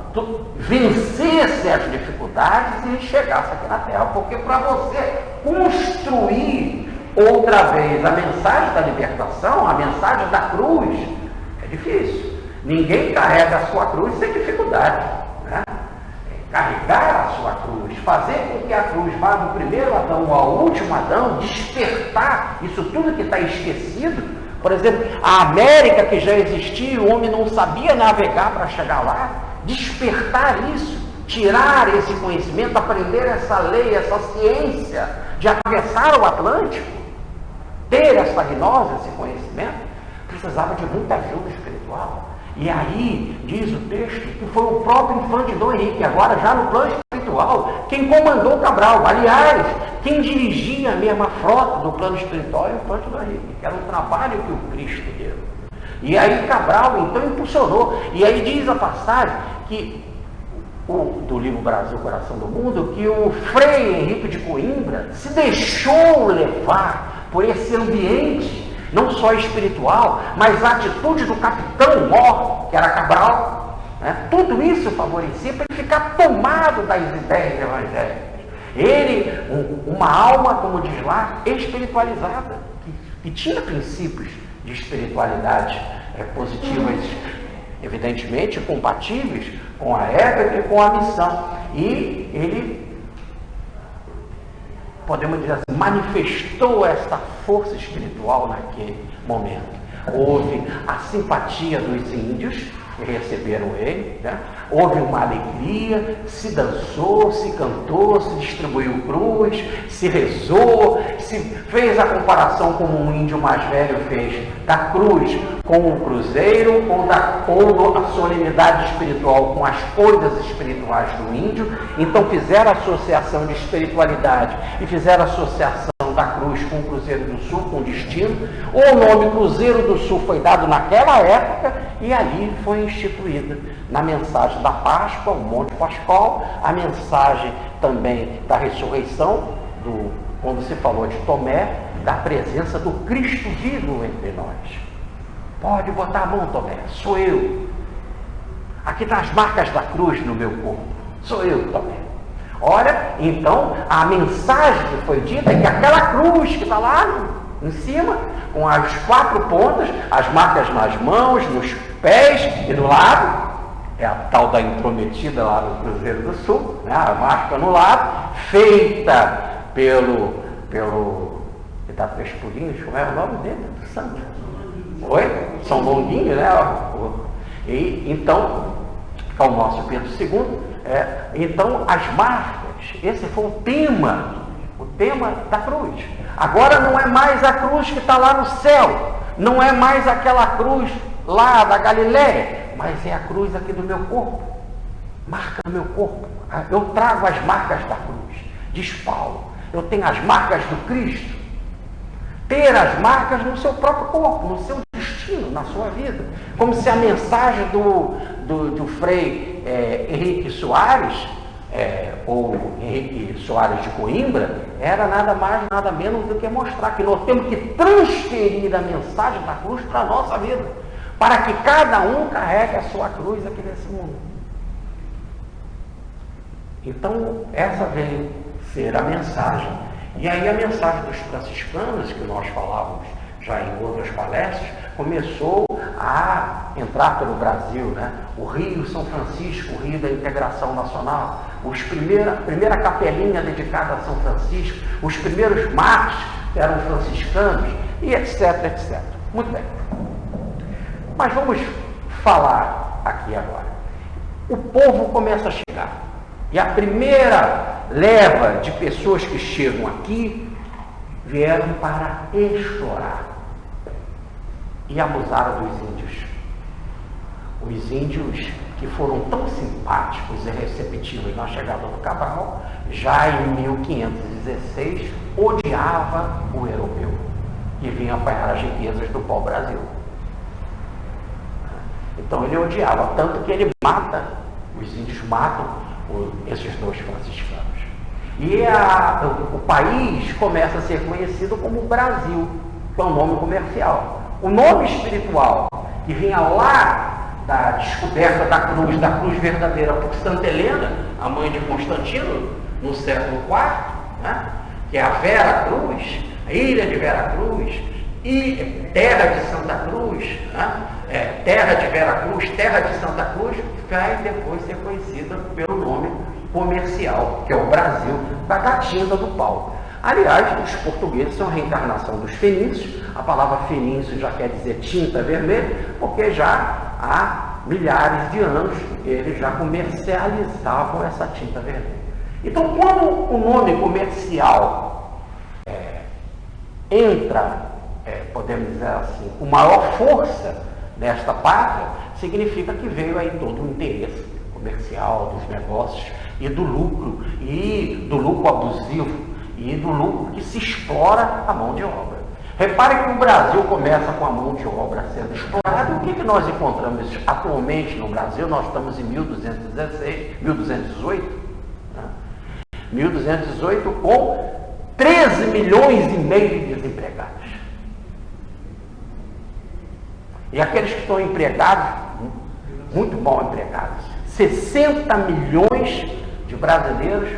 vencesse as dificuldades e chegasse aqui na Terra. Porque para você construir outra vez a mensagem da libertação, a mensagem da cruz, é difícil. Ninguém carrega a sua cruz sem dificuldade, né? Carregar a sua cruz, fazer com que a cruz vá do primeiro Adão ao último Adão, despertar isso tudo que está esquecido. Por exemplo, a América que já existia, o homem não sabia navegar para chegar lá, despertar isso, tirar esse conhecimento, aprender essa lei, essa ciência de atravessar o Atlântico, ter essa gnose, esse conhecimento, precisava de muita ajuda espiritual. E aí, diz o texto, que foi o próprio infante Dom Henrique, agora já no plano espiritual, quem comandou Cabral. Aliás, quem dirigia a mesma frota do plano espiritual é o infante Dom Henrique, que era um trabalho que o Cristo deu. E aí Cabral, então, impulsionou. E aí diz a passagem que, do livro Brasil, Coração do Mundo, que o Frei Henrique de Coimbra se deixou levar por esse ambiente, não só espiritual, mas a atitude do capitão mor, que era Cabral, né? Tudo isso favorecia para ele ficar tomado das ideias evangélicas. Ele, uma alma, como diz lá, espiritualizada, que tinha princípios de espiritualidade positivas, evidentemente compatíveis com a época e com a missão. E ele, podemos dizer assim, manifestou essa força espiritual naquele momento. Houve a simpatia dos índios que receberam ele, né? Houve uma alegria, se dançou, se cantou, se distribuiu cruz, se rezou, se fez a comparação como um índio mais velho fez da cruz com o cruzeiro, ou a solenidade espiritual com as coisas espirituais do índio. Então fizeram associação de espiritualidade e fizeram associação da cruz com o Cruzeiro do Sul, com destino. O nome Cruzeiro do Sul foi dado naquela época e ali foi instituída na mensagem da Páscoa, o Monte Pascal, a mensagem também da ressurreição, quando se falou de Tomé, da presença do Cristo vivo entre nós. Pode botar a mão, Tomé, sou eu. Aqui estão as marcas da cruz no meu corpo, sou eu, Tomé. Olha, então, a mensagem que foi dita é que aquela cruz que está lá em cima, com as 4 pontas, as marcas nas mãos, nos pés e no lado, é a tal da intrometida lá no Cruzeiro do Sul, né? A marca no lado, feita pelo que dá 3 pulinhos, como é o nome dele? Do santo. Oi? São longuinhos, né? E, então, é o nosso Pedro II. Então, as marcas, esse foi o tema da cruz. Agora não é mais a cruz que está lá no céu, não é mais aquela cruz lá da Galiléia, mas é a cruz aqui do meu corpo, marca no meu corpo. Eu trago as marcas da cruz, diz Paulo. Eu tenho as marcas do Cristo. Ter as marcas no seu próprio corpo, no seu destino, na sua vida. Como se a mensagem do Frei Henrique Soares, ou Henrique Soares de Coimbra, era nada mais, nada menos do que mostrar que nós temos que transferir a mensagem da cruz para a nossa vida, para que cada um carregue a sua cruz aqui nesse mundo. Então, essa veio ser a mensagem. E aí a mensagem dos franciscanos, que nós falávamos já em outras palestras, começou a entrar pelo Brasil, né? O Rio São Francisco, o Rio da Integração Nacional, a primeira capelinha dedicada a São Francisco, os primeiros mares eram franciscanos, e etc, etc. Muito bem. Mas vamos falar aqui agora. O povo começa a chegar. E a primeira leva de pessoas que chegam aqui vieram para explorar e abusaram dos índios. Os índios que foram tão simpáticos e receptivos na chegada do Cabral, já em 1516 odiava o europeu e vinha apanhar as riquezas do pau-brasil. Então ele odiava, tanto que ele mata, os índios matam esses dois franciscanos. E o país começa a ser conhecido como Brasil, que é um nome comercial. O nome espiritual, que vinha lá da descoberta da cruz verdadeira por Santa Helena, a mãe de Constantino, no século IV, né? Que é a Vera Cruz, a ilha de Vera Cruz, e terra de Santa Cruz, né? Terra de Vera Cruz, terra de Santa Cruz, vai depois ser conhecida pelo nome comercial, que é o Brasil, da catinga do pau. Aliás, os portugueses são a reencarnação dos fenícios. A palavra fenício já quer dizer tinta vermelha, porque já há milhares de anos eles já comercializavam essa tinta vermelha. Então, quando o nome comercial entra, podemos dizer assim, com maior força nesta pátria, significa que veio aí todo o interesse comercial dos negócios e do lucro abusivo e do lucro que se explora a mão de obra. Repare que o Brasil começa com a mão de obra sendo explorada. O que nós encontramos atualmente no Brasil? Nós estamos em 1218, né? 1218 com 13 milhões e meio de desempregados. E aqueles que estão empregados, muito mal empregados, 60 milhões de brasileiros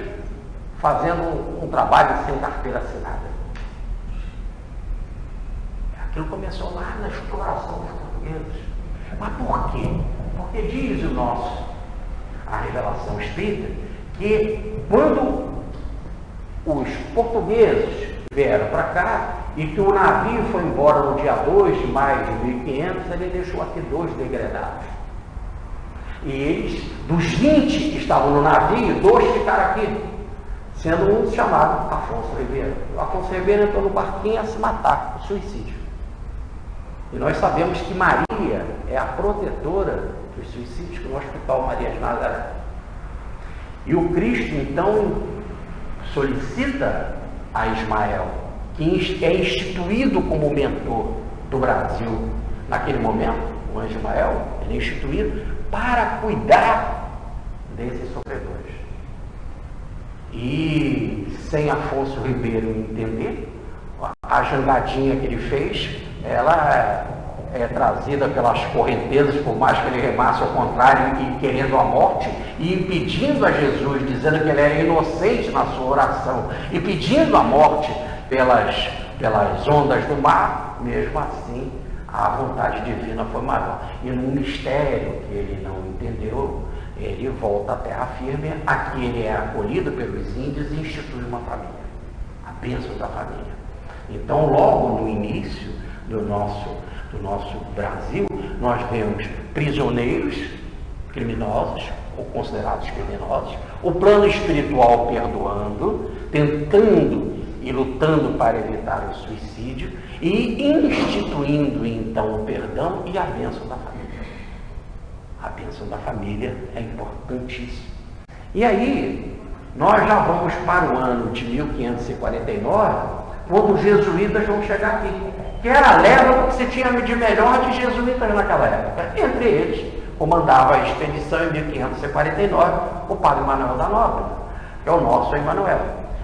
fazendo um trabalho sem carteira assinada. Aquilo começou lá na exploração dos portugueses. Mas por quê? Porque diz a revelação espírita, que quando os portugueses vieram para cá e que o navio foi embora no dia 2 de maio de 1500, ele deixou aqui 2 degredados. E eles, dos 20 que estavam no navio, 2 ficaram aqui, sendo um chamado Afonso Ribeiro. O Afonso Ribeiro entrou no barquinho a se matar, o suicídio. E nós sabemos que Maria é a protetora dos suicídios no Hospital Maria de Nazaré. E o Cristo, então, solicita a Ismael, que é instituído como mentor do Brasil naquele momento, o anjo Ismael, ele é instituído para cuidar desses sofredores. E sem Afonso Ribeiro entender, a jangadinha que ele fez, ela é trazida pelas correntezas, por mais que ele remasse ao contrário e querendo a morte, e impedindo a Jesus, dizendo que ele era inocente na sua oração, e pedindo a morte pelas ondas do mar. Mesmo assim, a vontade divina foi maior. E num mistério que ele não entendeu, ele volta à terra firme. Aqui ele é acolhido pelos índios e institui uma família, a bênção da família. Então, logo no início do nosso Brasil, nós vemos prisioneiros, criminosos, ou considerados criminosos, o plano espiritual perdoando, tentando e lutando para evitar o suicídio e instituindo então o perdão e a bênção da família. A bênção da família é importantíssima. E aí, nós já vamos para o ano de 1549, quando os jesuítas vão chegar aqui, que era a leva que se tinha de melhor de jesuítas naquela época. Entre eles, comandava a expedição em 1549, o padre Manuel da Nóbrega, que é o nosso Emanuel.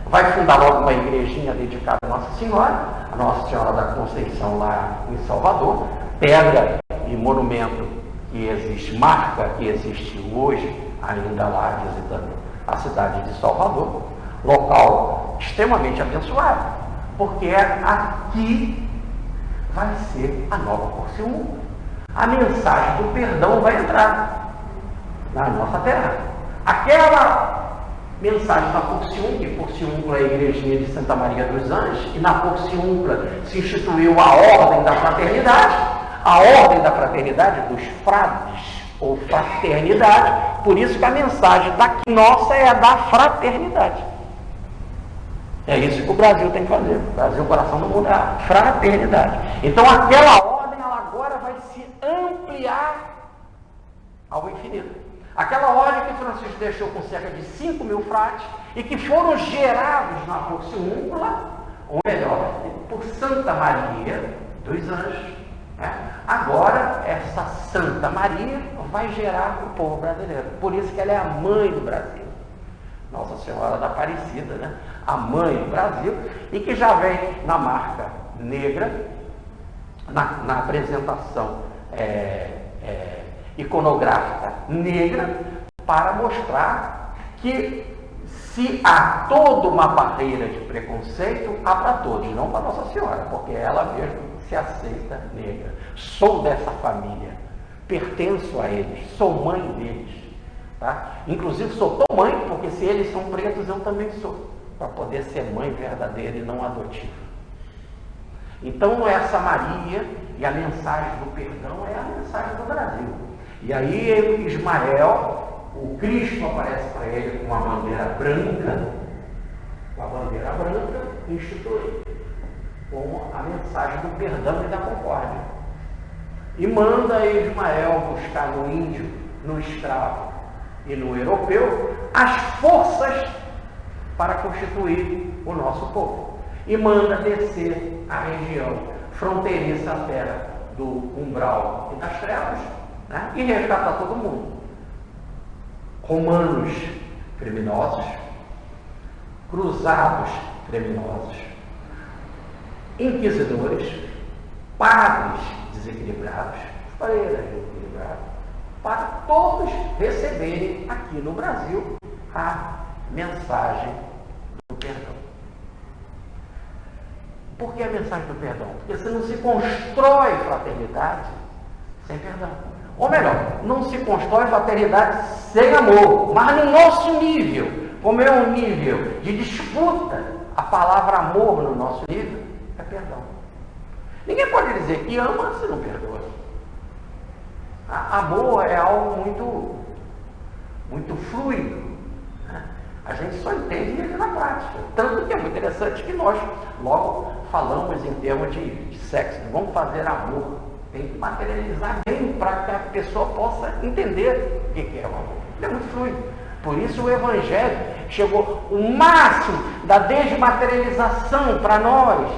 Vai fundar logo uma igrejinha dedicada a Nossa Senhora, a Nossa Senhora da Conceição lá em Salvador, pedra e monumento que existe, marca que existe hoje, ainda lá visitando a cidade de Salvador, local extremamente abençoado, porque aqui vai ser a nova Porciúncula. A mensagem do perdão vai entrar na nossa terra. Aquela mensagem da Porciúncula, e Porciúncula é a igrejinha de Santa Maria dos Anjos, e na Porciúncula se instituiu a Ordem da Fraternidade, a Ordem da Fraternidade dos Frades, ou Fraternidade, por isso que a mensagem daqui nossa é a da fraternidade. É isso que o Brasil tem que fazer. O Brasil, o coração do mundo, é a fraternidade. Então aquela ordem, ela agora vai se ampliar ao infinito. Aquela ordem que Francisco deixou com cerca de 5.000 frades e que foram gerados na Porciúncula, ou melhor, por Santa Maria dos Anjos. Agora, essa Santa Maria vai gerar o povo brasileiro. Por isso que ela é a mãe do Brasil. Nossa Senhora da Aparecida, né? A mãe do Brasil, e que já vem na marca negra, na apresentação iconográfica negra, para mostrar que se há toda uma barreira de preconceito, há para todos, não para Nossa Senhora, porque ela mesma se aceita negra. Sou dessa família, pertenço a eles, sou mãe deles. Tá? Inclusive sou tão mãe, porque se eles são pretos, eu também sou, para poder ser mãe verdadeira e não adotiva. Então essa Maria e a mensagem do perdão é a mensagem do Brasil. E aí Ismael, o Cristo aparece para ele com a bandeira branca, institui como a mensagem do perdão e da concórdia. E manda Ismael buscar no índio, no escravo e no europeu as forças para constituir o nosso povo. E manda descer a região fronteiriça à terra do umbral e das trevas, né? E resgatar todo mundo. Romanos criminosos, cruzados criminosos, inquisidores, padres desequilibrados, freiras desequilibradas, para todos receberem aqui no Brasil a mensagem do perdão. Por que a mensagem do perdão? Porque você não se constrói fraternidade sem perdão. Ou melhor, não se constrói fraternidade sem amor, mas no nosso nível, como é um nível de disputa, a palavra amor no nosso nível é perdão. Ninguém pode dizer que ama se não perdoa. Amor é algo muito fluido. Né? A gente só entende ele na prática. Tanto que é muito interessante que nós logo falamos em termos de sexo. Vamos fazer amor. Tem que materializar bem para que a pessoa possa entender o que é o amor. Ele é muito fluido. Por isso o Evangelho chegou o máximo da desmaterialização para nós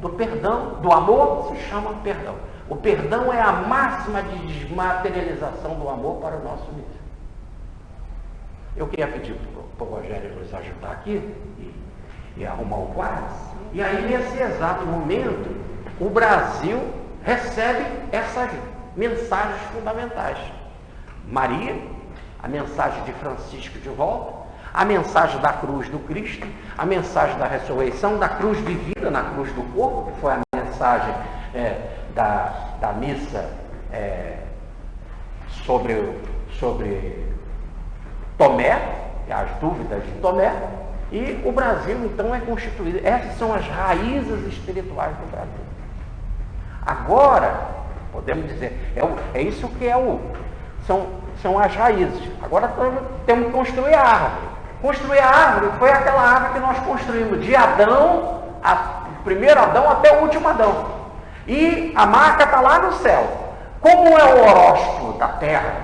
do perdão, do amor, se chama perdão. O perdão é a máxima de desmaterialização do amor para o nosso nível. Eu queria pedir para o Rogério nos ajudar aqui e arrumar o quadro. E aí, nesse exato momento, o Brasil recebe essas mensagens fundamentais. Maria, a mensagem de Francisco de volta, a mensagem da cruz do Cristo, a mensagem da ressurreição, da cruz vivida na cruz do corpo, que foi a mensagem da missa sobre Tomé, as dúvidas de Tomé, e o Brasil então é constituído. Essas são as raízes espirituais do Brasil. Agora, Podemos dizer, é isso que são as raízes. Agora temos que construir a árvore. Construir a árvore foi aquela árvore que nós construímos, de Adão, o primeiro Adão até o último Adão. E a marca está lá no céu. Como é o horóscopo da Terra,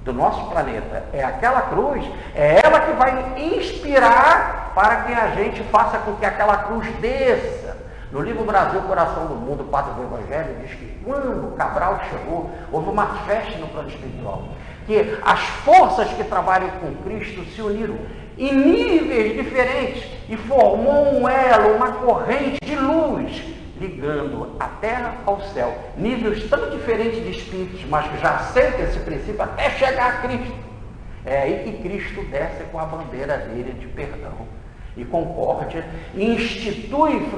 do nosso planeta, é aquela cruz, é ela que vai inspirar para que a gente faça com que aquela cruz desça. No livro Brasil, Coração do Mundo, o Padre do Evangelho diz que quando Cabral chegou, houve uma festa no plano espiritual, que as forças que trabalham com Cristo se uniram em níveis diferentes e formou um elo, uma corrente de luz, ligando a terra ao céu. Níveis tão diferentes de espíritos, mas que já aceitam esse princípio até chegar a Cristo. É aí que Cristo desce com a bandeira dele de perdão e concórdia, e institui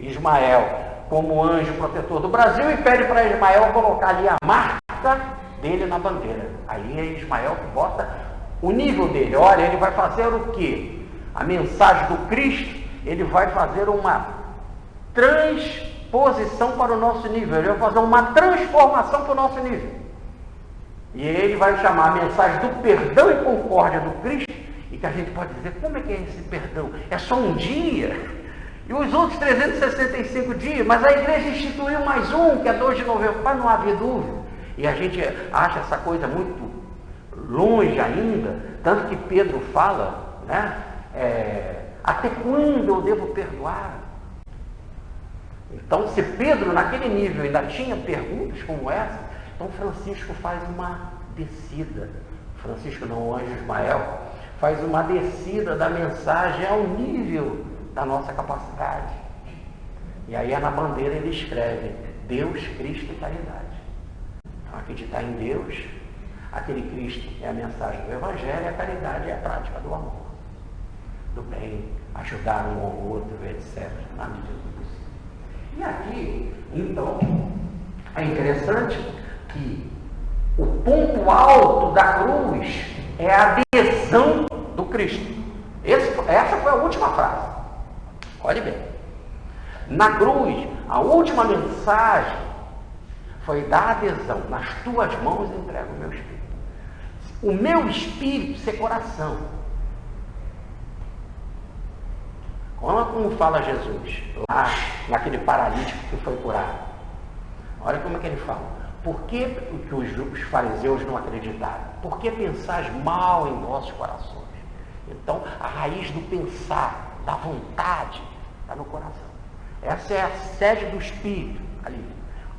Ismael como anjo protetor do Brasil e pede para Ismael colocar ali a marca dele na bandeira. Aí é Ismael que bota o nível dele. Olha, ele vai fazer o quê? A mensagem do Cristo, ele vai fazer uma transposição para o nosso nível, ele vai fazer uma transformação para o nosso nível. E ele vai chamar a mensagem do perdão e concórdia do Cristo, e que a gente pode dizer, como é que é esse perdão? É só um dia? E os outros 365 dias? Mas a igreja instituiu mais um, que é 2 de novembro, para não haver dúvida. E a gente acha essa coisa muito longe ainda, tanto que Pedro fala, né? Até quando eu devo perdoar? Então, se Pedro naquele nível ainda tinha perguntas como essa, então Francisco faz uma descida. Francisco não, o anjo Ismael, faz uma descida da mensagem ao nível da nossa capacidade. E aí na bandeira ele escreve Deus, Cristo e caridade. Então acreditar em Deus, aquele Cristo é a mensagem do Evangelho, e a caridade é a prática do amor, do bem, ajudar um ao outro, etc., na medida do possível. E aqui, então, é interessante que o ponto alto da cruz é a adesão do Cristo. Essa foi a última frase. Olhe bem. Na cruz, a última mensagem foi da adesão. Nas tuas mãos entrego o meu espírito. O meu espírito ser coração. Olha como fala Jesus, lá naquele paralítico que foi curado. Olha como é que ele fala. Por que os fariseus não acreditaram? Por que pensais mal em vossos corações? Então, a raiz do pensar, da vontade, está no coração. Essa é a sede do espírito ali.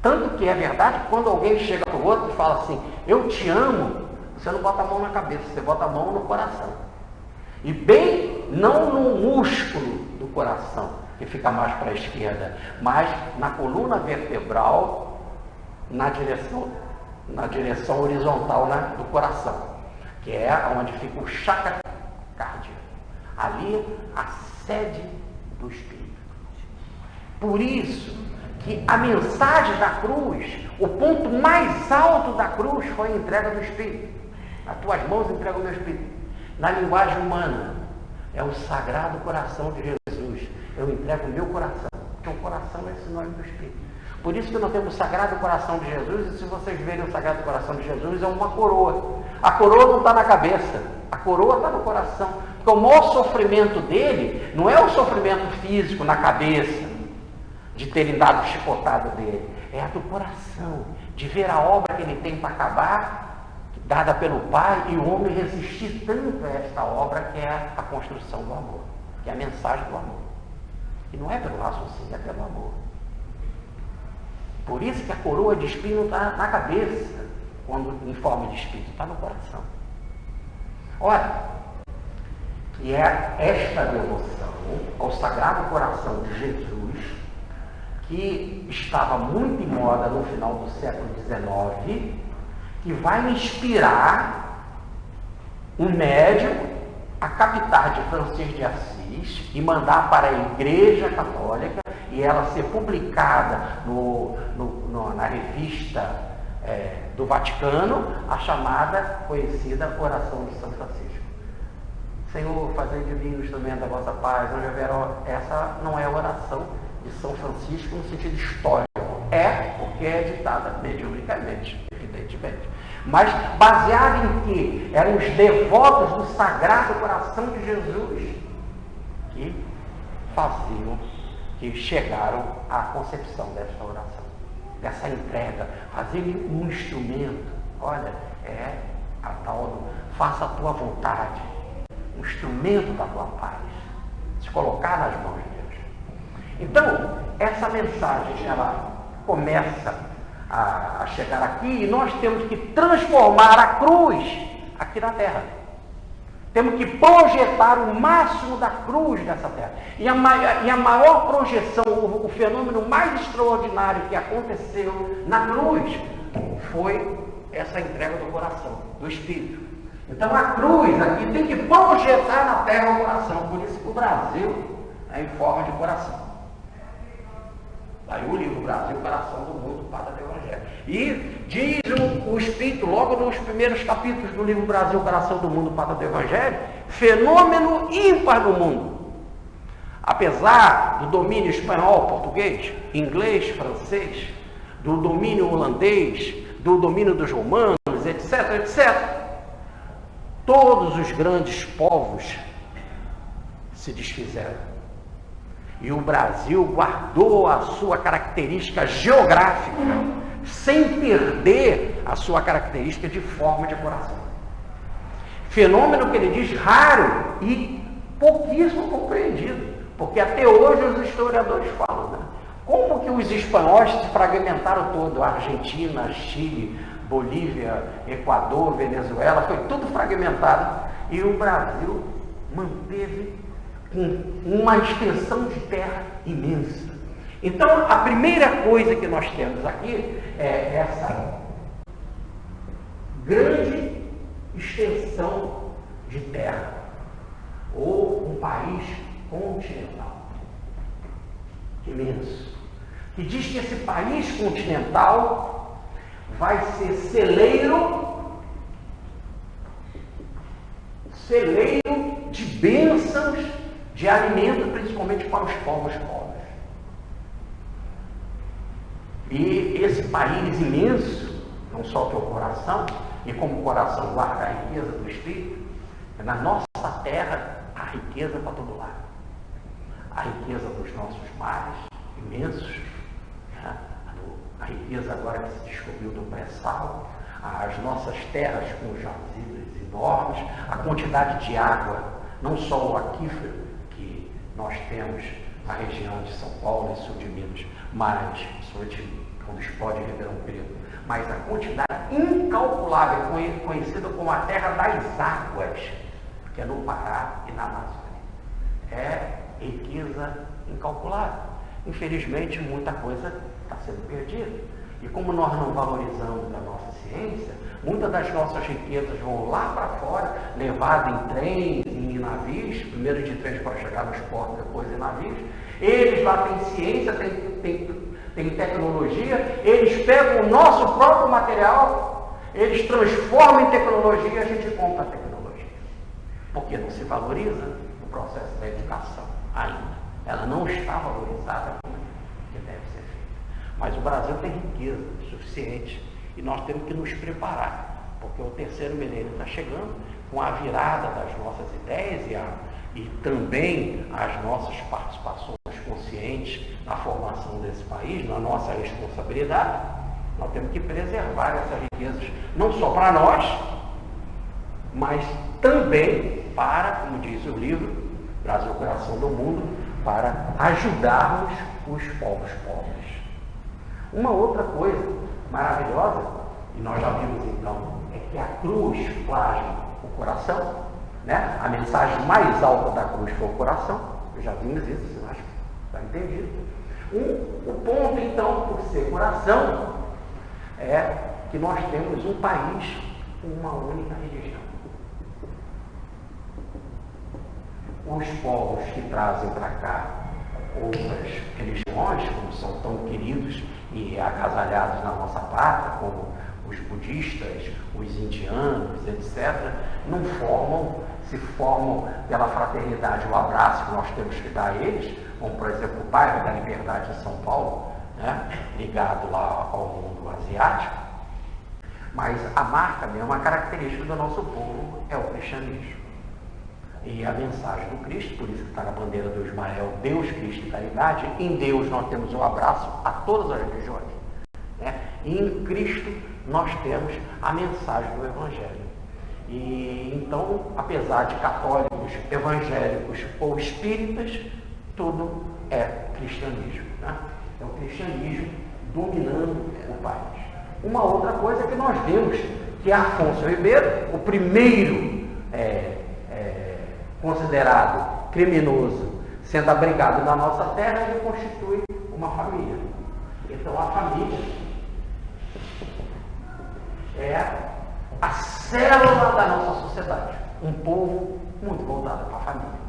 Tanto que é verdade que quando alguém chega para o outro e fala assim, eu te amo, você não bota a mão na cabeça, você bota a mão no coração. E bem, não no músculo do coração, que fica mais para a esquerda, mas na coluna vertebral, na direção horizontal do coração, que é onde fica o chakra cardíaco. Ali a sede do espírito. Por isso que a mensagem da cruz, o ponto mais alto da cruz foi a entrega do espírito. Nas tuas mãos entrego o meu espírito. Na linguagem humana, é o sagrado coração de Jesus. Eu entrego o meu coração, porque o coração é sinônimo do espírito. Por isso que nós temos o Sagrado Coração de Jesus, e se vocês verem o Sagrado Coração de Jesus, é uma coroa. A coroa não está na cabeça, a coroa está no coração. Porque o maior sofrimento dele não é o sofrimento físico na cabeça, de terem dado chicotada dele, é a do coração, de ver a obra que ele tem para acabar, dada pelo Pai, e o homem resistir tanto a esta obra que é a construção do amor, que é a mensagem do amor. E não é pelo raciocínio, é pelo amor. Por isso que a coroa de espinho está na cabeça, quando em forma de espírito, está no coração. Ora, que é esta devoção ao Sagrado Coração de Jesus, que estava muito em moda no final do século XIX, que vai inspirar um médium a captar de Francisco de Assis e mandar para a Igreja Católica, e ela ser publicada na revista do Vaticano, a chamada, conhecida Oração de São Francisco. Senhor, fazei de mim o instrumento da vossa paz, onde houver... Essa não é a oração de São Francisco no sentido histórico. É porque que é editada mediunicamente, evidentemente. Mas baseada em que? Eram os devotos do Sagrado Coração de Jesus que faziam, que chegaram à concepção dessa oração, dessa entrega, fazer um instrumento. Olha, é a tal do faça a tua vontade, um instrumento da tua paz, se colocar nas mãos de Deus. Então, essa mensagem, ela começa a chegar aqui, e nós temos que transformar a cruz aqui na terra. Temos que projetar o máximo da cruz nessa terra. E a maior projeção, o fenômeno mais extraordinário que aconteceu na cruz foi essa entrega do coração, do Espírito. Então a cruz aqui tem que projetar na terra o coração. Por isso que o Brasil é em forma de coração. Aí o livro Brasil, Coração do Mundo, Pátria do Evangelho. E diz o Espírito, logo nos primeiros capítulos do livro Brasil, Coração do Mundo, Pátria do Evangelho, fenômeno ímpar no mundo. Apesar do domínio espanhol, português, inglês, francês, do domínio holandês, do domínio dos romanos, etc., etc., todos os grandes povos se desfizeram. E o Brasil guardou a sua característica geográfica, sem perder a sua característica de forma de coração. Fenômeno que ele diz raro e pouquíssimo compreendido, porque até hoje os historiadores falam, né? Como que os espanhóis se fragmentaram todo? Argentina, Chile, Bolívia, Equador, Venezuela, foi tudo fragmentado, e o Brasil manteve uma extensão de terra imensa. Então, a primeira coisa que nós temos aqui é essa grande extensão de terra, ou um país continental imenso, que diz que esse país continental vai ser celeiro de bênçãos, de alimento, principalmente para os povos pobres. E esse país imenso, não só o teu coração, e como o coração guarda a riqueza do Espírito, na nossa terra há riqueza para todo lado. A riqueza dos nossos mares imensos, né? A riqueza agora que se descobriu do pré-sal, as nossas terras com jazidas enormes, a quantidade de água, não só o aquífero que nós temos na região de São Paulo e sul de Minas, mas quando explode Ribeirão Preto, mas a quantidade incalculável, conhecida como a terra das águas, que é no Pará e na Amazônia, é riqueza incalculável. Infelizmente, muita coisa está sendo perdida. E como nós não valorizamos a nossa ciência, muitas das nossas riquezas vão lá para fora, levadas em trens, em navios, primeiro de trens para chegar nos portos, depois em navios. Eles lá têm ciência, têm tecnologia, eles pegam o nosso próprio material, eles transformam em tecnologia e a gente compra a tecnologia. Porque não se valoriza o processo da educação ainda. Ela não está valorizada como deve ser feita. Mas o Brasil tem riqueza suficiente e nós temos que nos preparar, porque o terceiro milênio está chegando, com a virada das nossas ideias e também as nossas participações conscientes na formação desse país, na nossa responsabilidade. Nós temos que preservar essas riquezas, não só para nós, mas também para, como diz o livro, Brasil, Coração do Mundo, para ajudarmos os povos pobres. Uma outra coisa maravilhosa, e nós já vimos então, é que a cruz plasma o coração, né? A mensagem mais alta da cruz foi o coração, já vimos isso, acho que está entendido. O ponto então, por ser coração, é que nós temos um país com uma única religião. Os povos que trazem para cá outras religiões, como são tão queridos e agasalhados na nossa pátria, como os budistas, os indianos, etc., não se formam pela fraternidade, o abraço que nós temos que dar a eles, como por exemplo o bairro da Liberdade em São Paulo, né, ligado lá ao mundo asiático, mas a marca mesmo, a característica do nosso povo é o cristianismo. E a mensagem do Cristo, por isso que está na bandeira do Ismael, Deus, Cristo e caridade. Em Deus nós temos o abraço a todas as religiões, né? E em Cristo nós temos a mensagem do Evangelho. E então, apesar de católicos, evangélicos ou espíritas, tudo é cristianismo, né? É o cristianismo dominando o país. Uma outra coisa que nós vimos que Afonso Ribeiro, o primeiro considerado criminoso, sendo abrigado na nossa terra, ele constitui uma família. Então a família é a célula da nossa sociedade, um povo muito voltado para a família.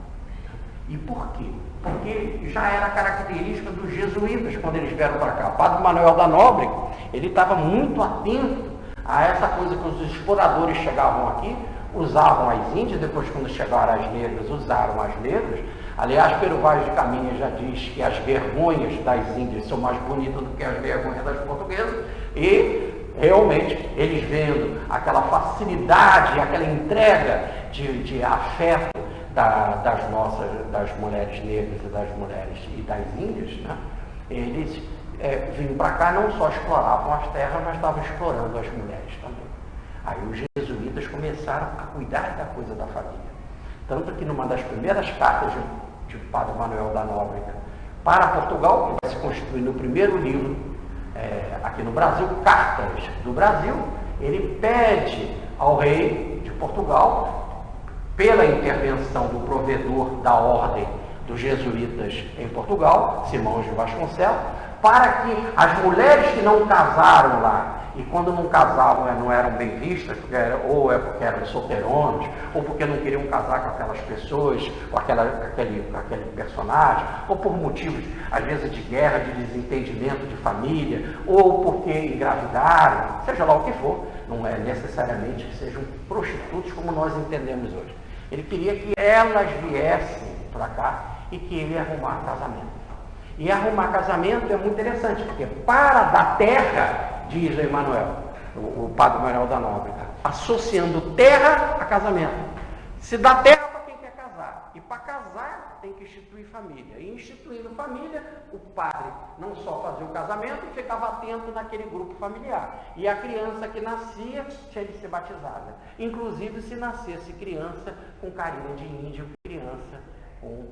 E por quê? Porque já era característica dos jesuítas quando eles vieram para cá. O Padre Manuel da Nóbrega, ele estava muito atento a essa coisa que os exploradores chegavam aqui, usavam as índias, depois quando chegaram as negras, usaram as negras. Aliás, Pero Vaz de Caminha já diz que as vergonhas das índias são mais bonitas do que as vergonhas das portuguesas, e realmente eles vendo aquela facilidade, aquela entrega de afeto das mulheres negras e das mulheres e das índias, né? Eles vinham para cá, não só exploravam as terras, mas estavam explorando as mulheres também. Aí os jesuítas começaram a cuidar da coisa da família. Tanto que numa das primeiras cartas de Padre Manuel da Nóbrega para Portugal, que vai se constituir no primeiro livro aqui no Brasil, Cartas do Brasil, ele pede ao rei de Portugal, pela intervenção do provedor da ordem dos jesuítas em Portugal, Simão de Vasconcelos, para que as mulheres que não casaram lá, e quando não casavam não eram bem vistas, ou porque eram solteironas, ou porque não queriam casar com aquelas pessoas, com aquele personagem, ou por motivos, às vezes, de guerra, de desentendimento de família, ou porque engravidaram, seja lá o que for, não é necessariamente que sejam prostitutos como nós entendemos hoje. Ele queria que elas viessem para cá e que ele ia arrumar casamento. E arrumar casamento é muito interessante, porque para da terra, diz Emmanuel, o Padre Manuel da Nóbrega, associando terra a casamento. Se dá terra para quem quer casar, e para casar tem que instituir família. E instituindo família, o padre não só fazia o casamento e ficava atento naquele grupo familiar. E a criança que nascia tinha de ser batizada. Inclusive se nascesse criança com carinha de índio, criança com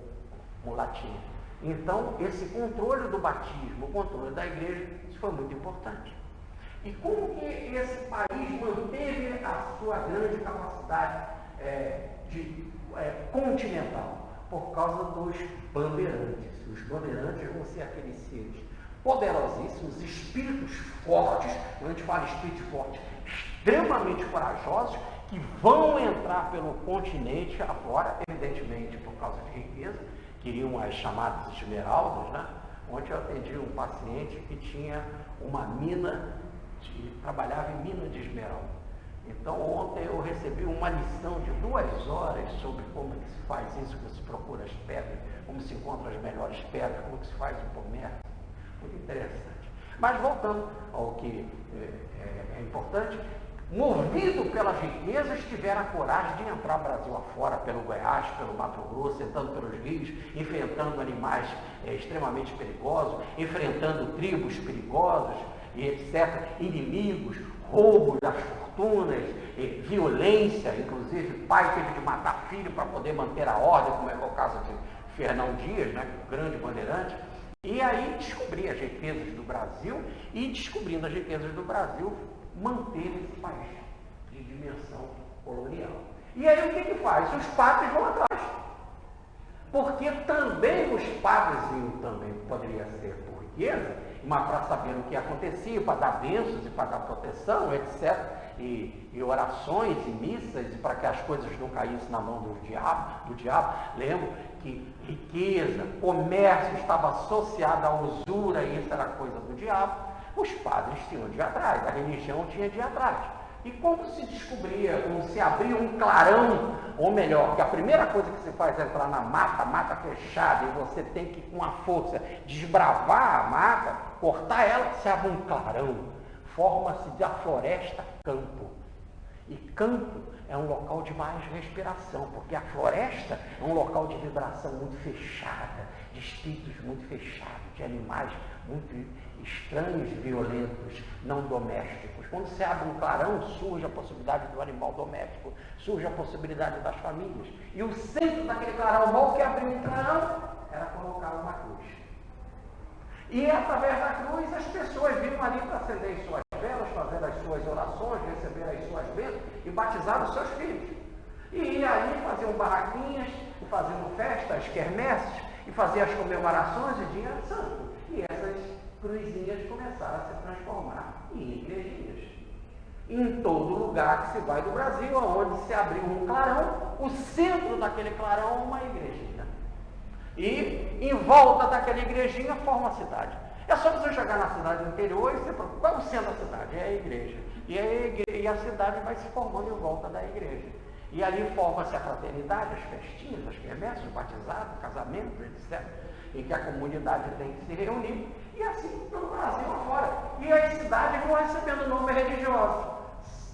mulatinha. Então, esse controle do batismo, o controle da igreja, isso foi muito importante. E como que esse país manteve a sua grande capacidade continental? Por causa dos bandeirantes. Os bandeirantes vão ser aqueles seres poderosíssimos, espíritos fortes, quando a gente fala espíritos fortes, extremamente corajosos, que vão entrar pelo continente afora, evidentemente por causa de riqueza, queriam as chamadas esmeraldas, né? Ontem eu atendi um paciente que tinha uma mina, trabalhava em mina de esmeralda. Então ontem eu recebi uma lição de 2 horas sobre como que se faz isso, como se procura as pedras, como se encontra as melhores pedras, como que se faz o comércio. Muito interessante. Mas voltando ao que é importante, movido pelas riquezas, tiveram a coragem de entrar Brasil afora, pelo Goiás, pelo Mato Grosso, entrando pelos rios, enfrentando animais extremamente perigosos, enfrentando tribos perigosas, e etc., inimigos, roubo das fortunas, violência, inclusive pai teve de matar filho para poder manter a ordem, como é o caso de Fernão Dias, né, o grande bandeirante. E aí descobrir as riquezas do Brasil, e descobrindo as riquezas do Brasil, manter esse país de dimensão colonial. E aí o que faz? Os padres vão atrás. Porque também os padres vinham também, poderia ser por riqueza, mas para saber o que acontecia, para dar bênçãos e para dar proteção, etc. E orações e missas, para que as coisas não caíssem na mão do diabo. Lembro que riqueza, comércio estava associado à usura, e isso era coisa do diabo. Os padres tinham de ir atrás, a religião tinha de ir atrás. E como se descobria, como se abria um clarão, ou melhor, que a primeira coisa que se faz é entrar na mata, mata fechada, e você tem que, com a força, desbravar a mata, cortar ela, se abre um clarão, forma-se da floresta campo. E campo é um local de mais respiração, porque a floresta é um local de vibração muito fechada, de espíritos muito fechados, de animais muito estranhos, violentos, não domésticos. Quando se abre um clarão, surge a possibilidade do animal doméstico, surge a possibilidade das famílias. E o centro daquele clarão, mal que abriu um clarão, era colocar uma cruz. E através da cruz as pessoas vinham ali para acender as suas velas, fazer as suas orações, receber as suas bênçãos e batizar os seus filhos. E aí faziam barraquinhas, e faziam festas, quermesses, e faziam as comemorações de Dia Santo. E essas cruzinhas começaram a se transformar em igrejinhas. Em todo lugar que se vai do Brasil, onde se abriu um clarão, o centro daquele clarão é uma igrejinha. E em volta daquela igrejinha forma a cidade. É só você chegar na cidade do interior e você procura. Qual é o centro da cidade? É a igreja. E a cidade vai se formando em volta da igreja. E ali forma-se a fraternidade, as festinhas, as quermesses, o batizado, o casamento, etc. Em que a comunidade tem que se reunir. E assim pelo Brasil afora. E as cidades vão recebendo nomes religiosos.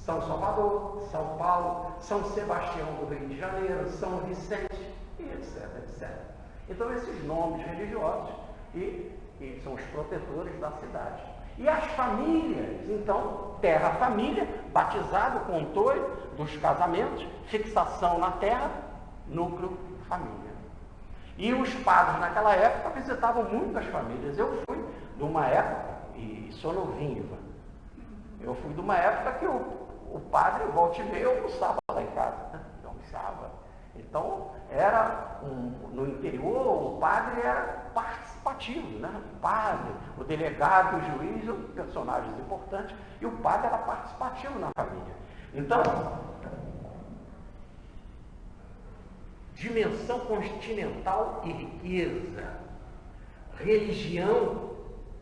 São Salvador, São Paulo, São Sebastião do Rio de Janeiro, São Vicente, e etc, etc. Então esses nomes religiosos e são os protetores da cidade. E as famílias, então, terra-família, batizado, controle dos casamentos, fixação na terra, núcleo família. E os padres naquela época visitavam muitas famílias. Eu fui de uma época, e sou novinho, eu fui de uma época que o padre, volta e meia, almoçava lá em casa, né? Almoçava. Então, no interior, o padre era participativo, né? O padre, o delegado, o juiz, personagens importantes, e o padre era participativo na família. Então, dimensão continental e riqueza, religião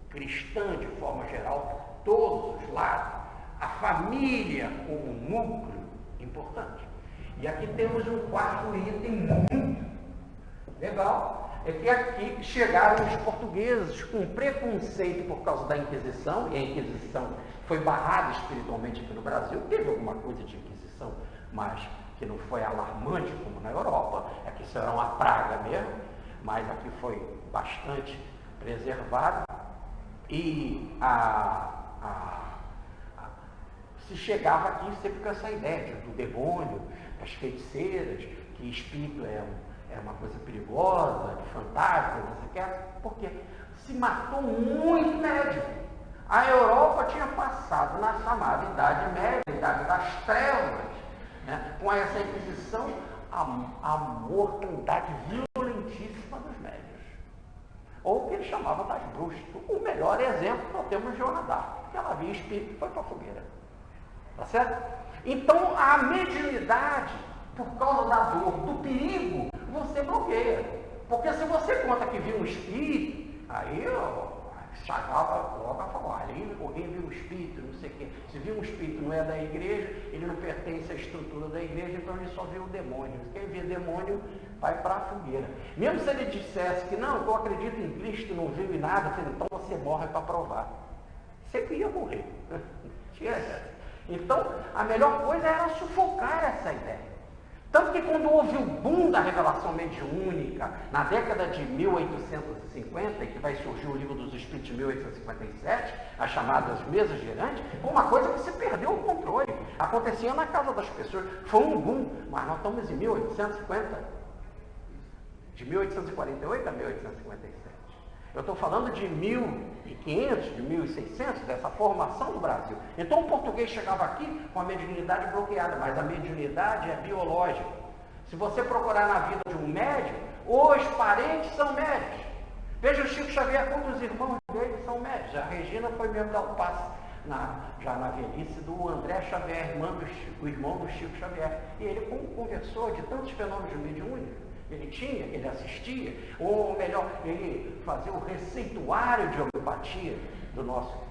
cristã de forma geral, todos os lados, a família como núcleo importante. E aqui temos um quarto item muito legal, é que aqui chegaram os portugueses com preconceito por causa da Inquisição, e a Inquisição foi barrada espiritualmente aqui no Brasil. Teve alguma coisa de Inquisição, mas que não foi alarmante como na Europa, é que isso era uma praga mesmo, mas aqui foi bastante preservado. E se chegava aqui sempre com essa ideia do demônio, das feiticeiras, que espírito é uma coisa perigosa, de fantasmas, porque se matou muito médico. A Europa tinha passado na chamada Idade Média, Idade das Trevas, né, com essa Inquisição, a mortandade violentíssima dos médios. Ou o que ele chamava das bruxas. O melhor exemplo nós temos Joana d'Arc, que ela via espírito e foi para a fogueira. Tá certo? Então, a mediunidade, por causa da dor, do perigo, você bloqueia. Porque se você conta que viu um espírito, aí chegava logo a falar, ali alguém viu um espírito, não sei o quê. Se viu um espírito não é da igreja, ele não pertence à estrutura da igreja, então ele só viu o demônio. Quem vê demônio vai para a fogueira. Mesmo se ele dissesse que não, eu acredito em Cristo, não viu em nada, então você morre para provar. Você ia morrer. Então, a melhor coisa era sufocar essa ideia. Tanto que quando houve o boom da revelação mediúnica, na década de 1850, que vai surgir o Livro dos Espíritos de 1857, as chamadas mesas girantes, foi uma coisa que se perdeu o controle. Acontecia na casa das pessoas. Foi um boom, mas nós estamos em 1850. De 1848 a 1857. Eu estou falando de 1500, de 1600, dessa formação do Brasil. Então o português chegava aqui com a mediunidade bloqueada, mas a mediunidade é biológica. Se você procurar na vida de um médium, os parentes são médicos. Veja o Chico Xavier, quantos irmãos dele são médicos. A Regina foi mesmo dar o passe, já na velhice, do André Xavier, o irmão do Chico Xavier. E ele conversou de tantos fenômenos mediúnicos. Ele assistia, ou melhor, ele fazia o receituário de homeopatia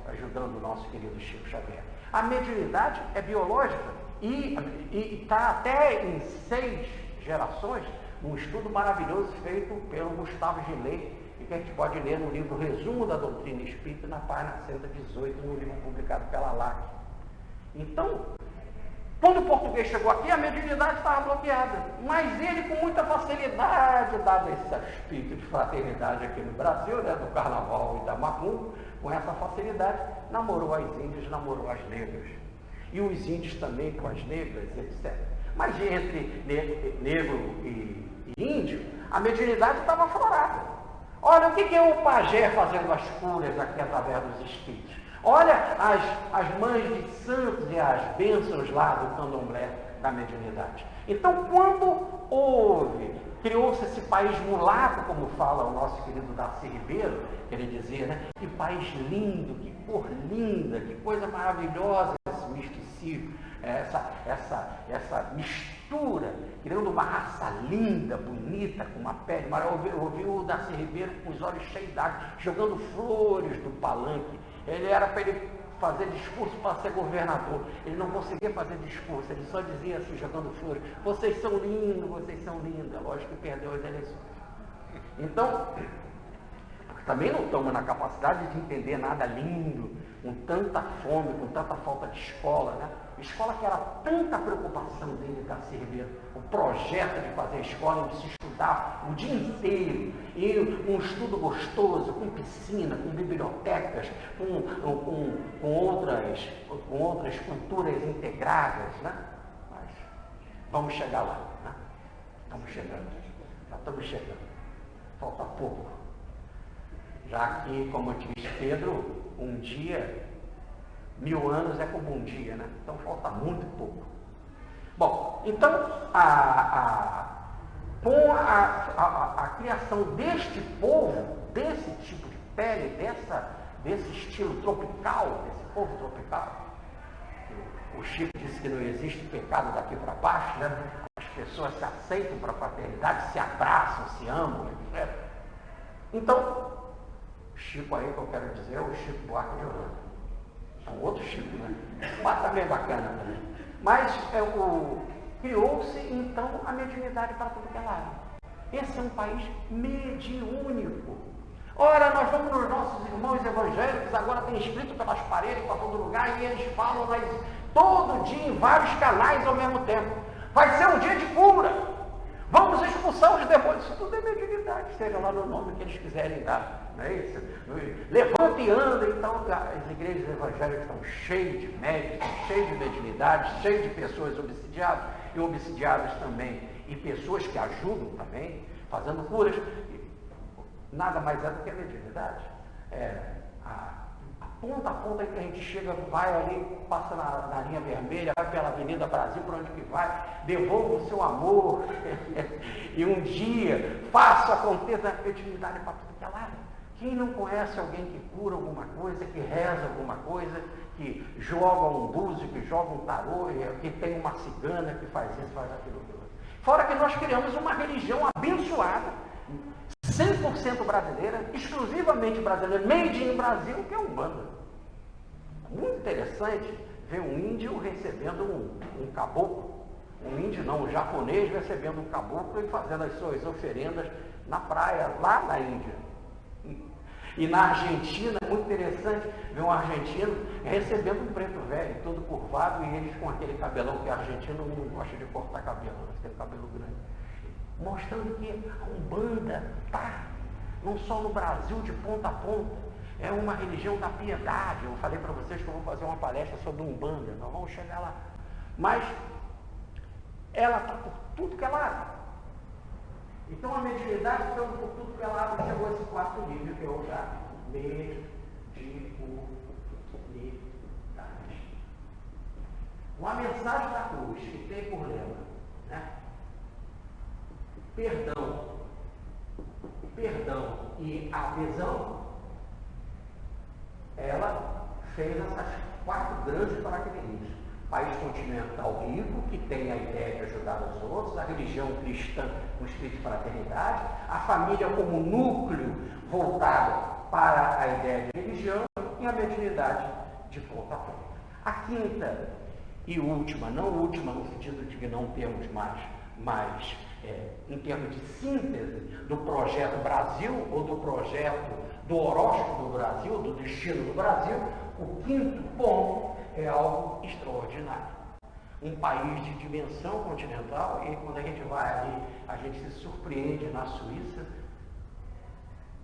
ajudando o nosso querido Chico Xavier. A mediunidade é biológica e está até em 6 gerações, um estudo maravilhoso feito pelo Gustavo Gillet, que a gente pode ler no livro Resumo da Doutrina Espírita, na página 118, no livro publicado pela LAC. Então, quando o português chegou aqui, a mediunidade estava bloqueada, mas ele, com muita facilidade, dado esse espírito de fraternidade aqui no Brasil, né, do Carnaval e da Macumba, com essa facilidade, namorou as índias, namorou as negras. E os índios também com as negras, etc. Mas entre negro e índio, a mediunidade estava aflorada. Olha, o que é o pajé fazendo as curas aqui através dos espíritos? Olha as mães de santos e as bênçãos lá do candomblé da mediunidade. Então, quando criou-se esse país mulato, como fala o nosso querido Darcy Ribeiro, ele dizia, né? Que país lindo, que cor linda, que coisa maravilhosa esse misticismo, essa mistura, criando uma raça linda, bonita, com uma pele maravilhosa. Eu ouvi o Darcy Ribeiro com os olhos cheios d'água, jogando flores do palanque. Ele era para ele fazer discurso para ser governador. Ele não conseguia fazer discurso, ele só dizia assim, jogando flores: vocês são lindos, vocês são lindos. É lógico que perdeu as eleições. Então, também não estamos na capacidade de entender nada lindo, com tanta fome, com tanta falta de escola, né? Escola que era tanta preocupação dele, Darcy Ribeiro, o projeto de fazer escola, de se estudar o dia inteiro, e um estudo gostoso, com piscina, com bibliotecas, com outras culturas integradas, né? Mas vamos chegar lá, né? Estamos chegando, já estamos chegando, falta pouco. Já que, como diz Pedro, um dia, 1000 anos é como um dia, né? Então falta muito pouco. Bom, então, com a criação deste povo, desse tipo de pele, desse estilo tropical, desse povo tropical, o Chico disse que não existe pecado daqui para baixo, né? As pessoas se aceitam para a fraternidade, se abraçam, se amam, etc. Então, Chico aí que eu quero dizer é o Chico Buarque de Holanda. É um outro Chico, né? Mas também bacana também. Mas criou-se então a mediunidade para tudo que é lado. Esse é um país mediúnico. Ora, nós vamos nos nossos irmãos evangélicos, agora tem escrito pelas paredes para todo lugar, e eles falam todo dia em vários canais ao mesmo tempo. Vai ser um dia de cura. Vamos expulsar os demônios. Isso tudo é mediunidade, seja lá no nome que eles quiserem dar. Não é isso? Levanta e anda. Então, as igrejas evangélicas estão cheias de médicos, cheias de mediunidade, cheias de pessoas obsidiadas e obsidiadas também. E pessoas que ajudam também, fazendo curas. Nada mais é do que a mediunidade. Ponta a ponta que a gente chega, vai ali, passa na linha vermelha, vai pela Avenida Brasil, para onde que vai, devolva o seu amor, e um dia faça aconteça a mediunidade para tudo que é lado. Quem não conhece alguém que cura alguma coisa, que reza alguma coisa, que joga um búzio, que joga um tarô, que tem uma cigana que faz isso, faz aquilo, aquilo. Fora que nós criamos uma religião abençoada, 100% brasileira, exclusivamente brasileira, made in Brasil, que é Umbanda. Muito interessante ver um índio recebendo um caboclo, um índio não, um japonês recebendo um caboclo e fazendo as suas oferendas na praia, lá na Índia. E na Argentina, é muito interessante ver um argentino recebendo um preto velho, todo curvado, e eles com aquele cabelão, que o argentino não gosta de cortar cabelo, tem cabelo grande. Mostrando que a Umbanda está não só no Brasil de ponta a ponta, é uma religião da piedade. Eu falei para vocês que eu vou fazer uma palestra sobre Umbanda, nós vamos chegar lá. Mas ela está por tudo que é lado. Então a mediunidade, estando por tudo que é lado, chegou a esse quarto nível que é o da mediunidade. Uma mensagem da cruz que tem por lema, né? Perdão e adesão, ela fez essas 4 grandes características. País continental rico, que tem a ideia de ajudar os outros, a religião cristã com espírito de fraternidade, a família como núcleo voltado para a ideia de religião e a mediunidade de ponta a ponta. A quinta e última, não última no sentido de que não temos mais em termos de síntese do projeto Brasil, ou do projeto do horóscopo do Brasil, do destino do Brasil, o quinto ponto é algo extraordinário. Um país de dimensão continental, e quando a gente vai ali, a gente se surpreende na Suíça,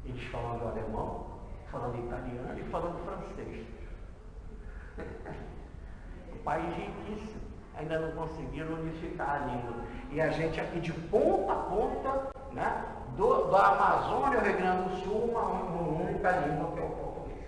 eles falando alemão, falando italiano e falando francês. Um país riquíssimo, ainda não conseguiram unificar a língua. E a gente aqui de ponta a ponta, né, da Amazônia ao Rio Grande do Sul, uma única língua que é o português.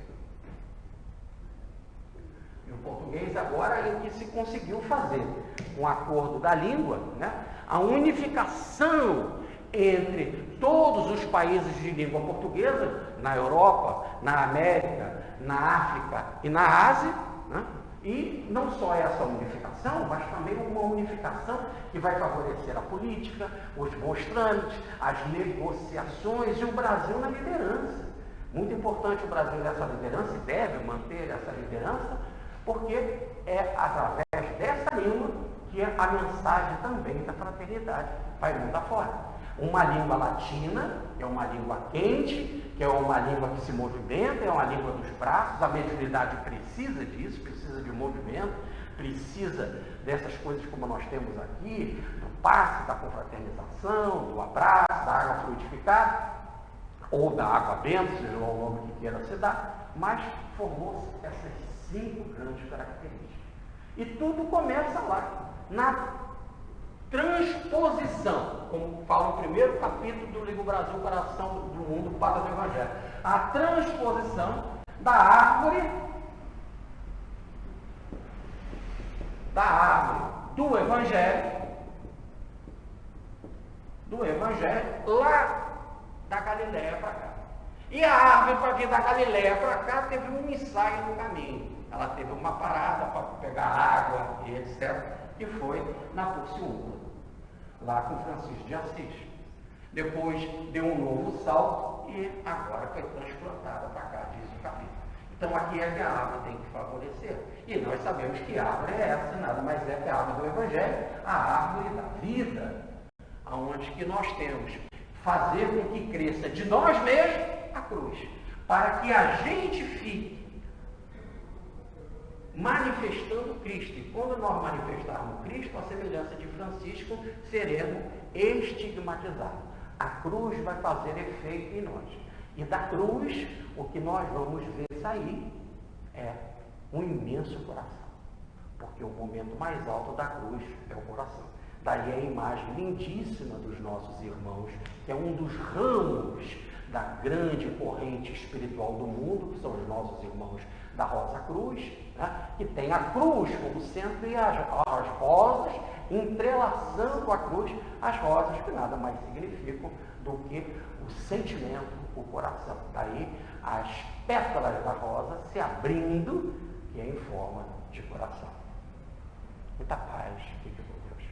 E o português agora é o que se conseguiu fazer, com o acordo da língua, né, a unificação entre todos os países de língua portuguesa, na Europa, na América, na África e na Ásia, né? E não só essa unificação, mas também uma unificação que vai favorecer a política, os bons trâmites, as negociações e o Brasil na liderança. Muito importante o Brasil nessa liderança, e deve manter essa liderança, porque é através dessa língua que a mensagem também da fraternidade vai mundo afora. Uma língua latina, que é uma língua quente, que é uma língua que se movimenta, é uma língua dos braços, a mediunidade precisa disso, precisa de movimento, precisa dessas coisas como nós temos aqui, do passe, da confraternização, do abraço, da água fluidificada, ou da água benta, seja lá o nome que queira se dar, mas formou-se essas 5 grandes características. E tudo começa lá, na transposição, como fala o primeiro capítulo do livro Brasil, Coração do Mundo, Pátria do Evangelho. A transposição da árvore do Evangelho lá da Galileia para cá. E a árvore, para vir da Galileia para cá, teve um ensaio no caminho. Ela teve uma parada para pegar água e etc., que foi na Porciúncula, lá com Francisco de Assis. Depois deu um novo salto e agora foi transplantada para cá, diz o capítulo. Então aqui é que a árvore tem que favorecer. E nós sabemos que a árvore é essa, nada mais é que a árvore do Evangelho, a árvore da vida, aonde que nós temos fazer com que cresça de nós mesmos a cruz, para que a gente fique manifestando Cristo. E quando nós manifestarmos Cristo, a semelhança de Francisco, seremos estigmatizados. A cruz vai fazer efeito em nós. E da cruz, o que nós vamos ver sair é um imenso coração. Porque o momento mais alto da cruz é o coração. Daí a imagem lindíssima dos nossos irmãos, que é um dos ramos da grande corrente espiritual do mundo, que são os nossos irmãos da Rosa Cruz, né? Que tem a cruz como centro e as rosas entrelaçando a cruz, as rosas que nada mais significam do que o sentimento, o coração. Daí as pétalas da rosa se abrindo, que é em forma de coração. Muita paz, fique com Deus.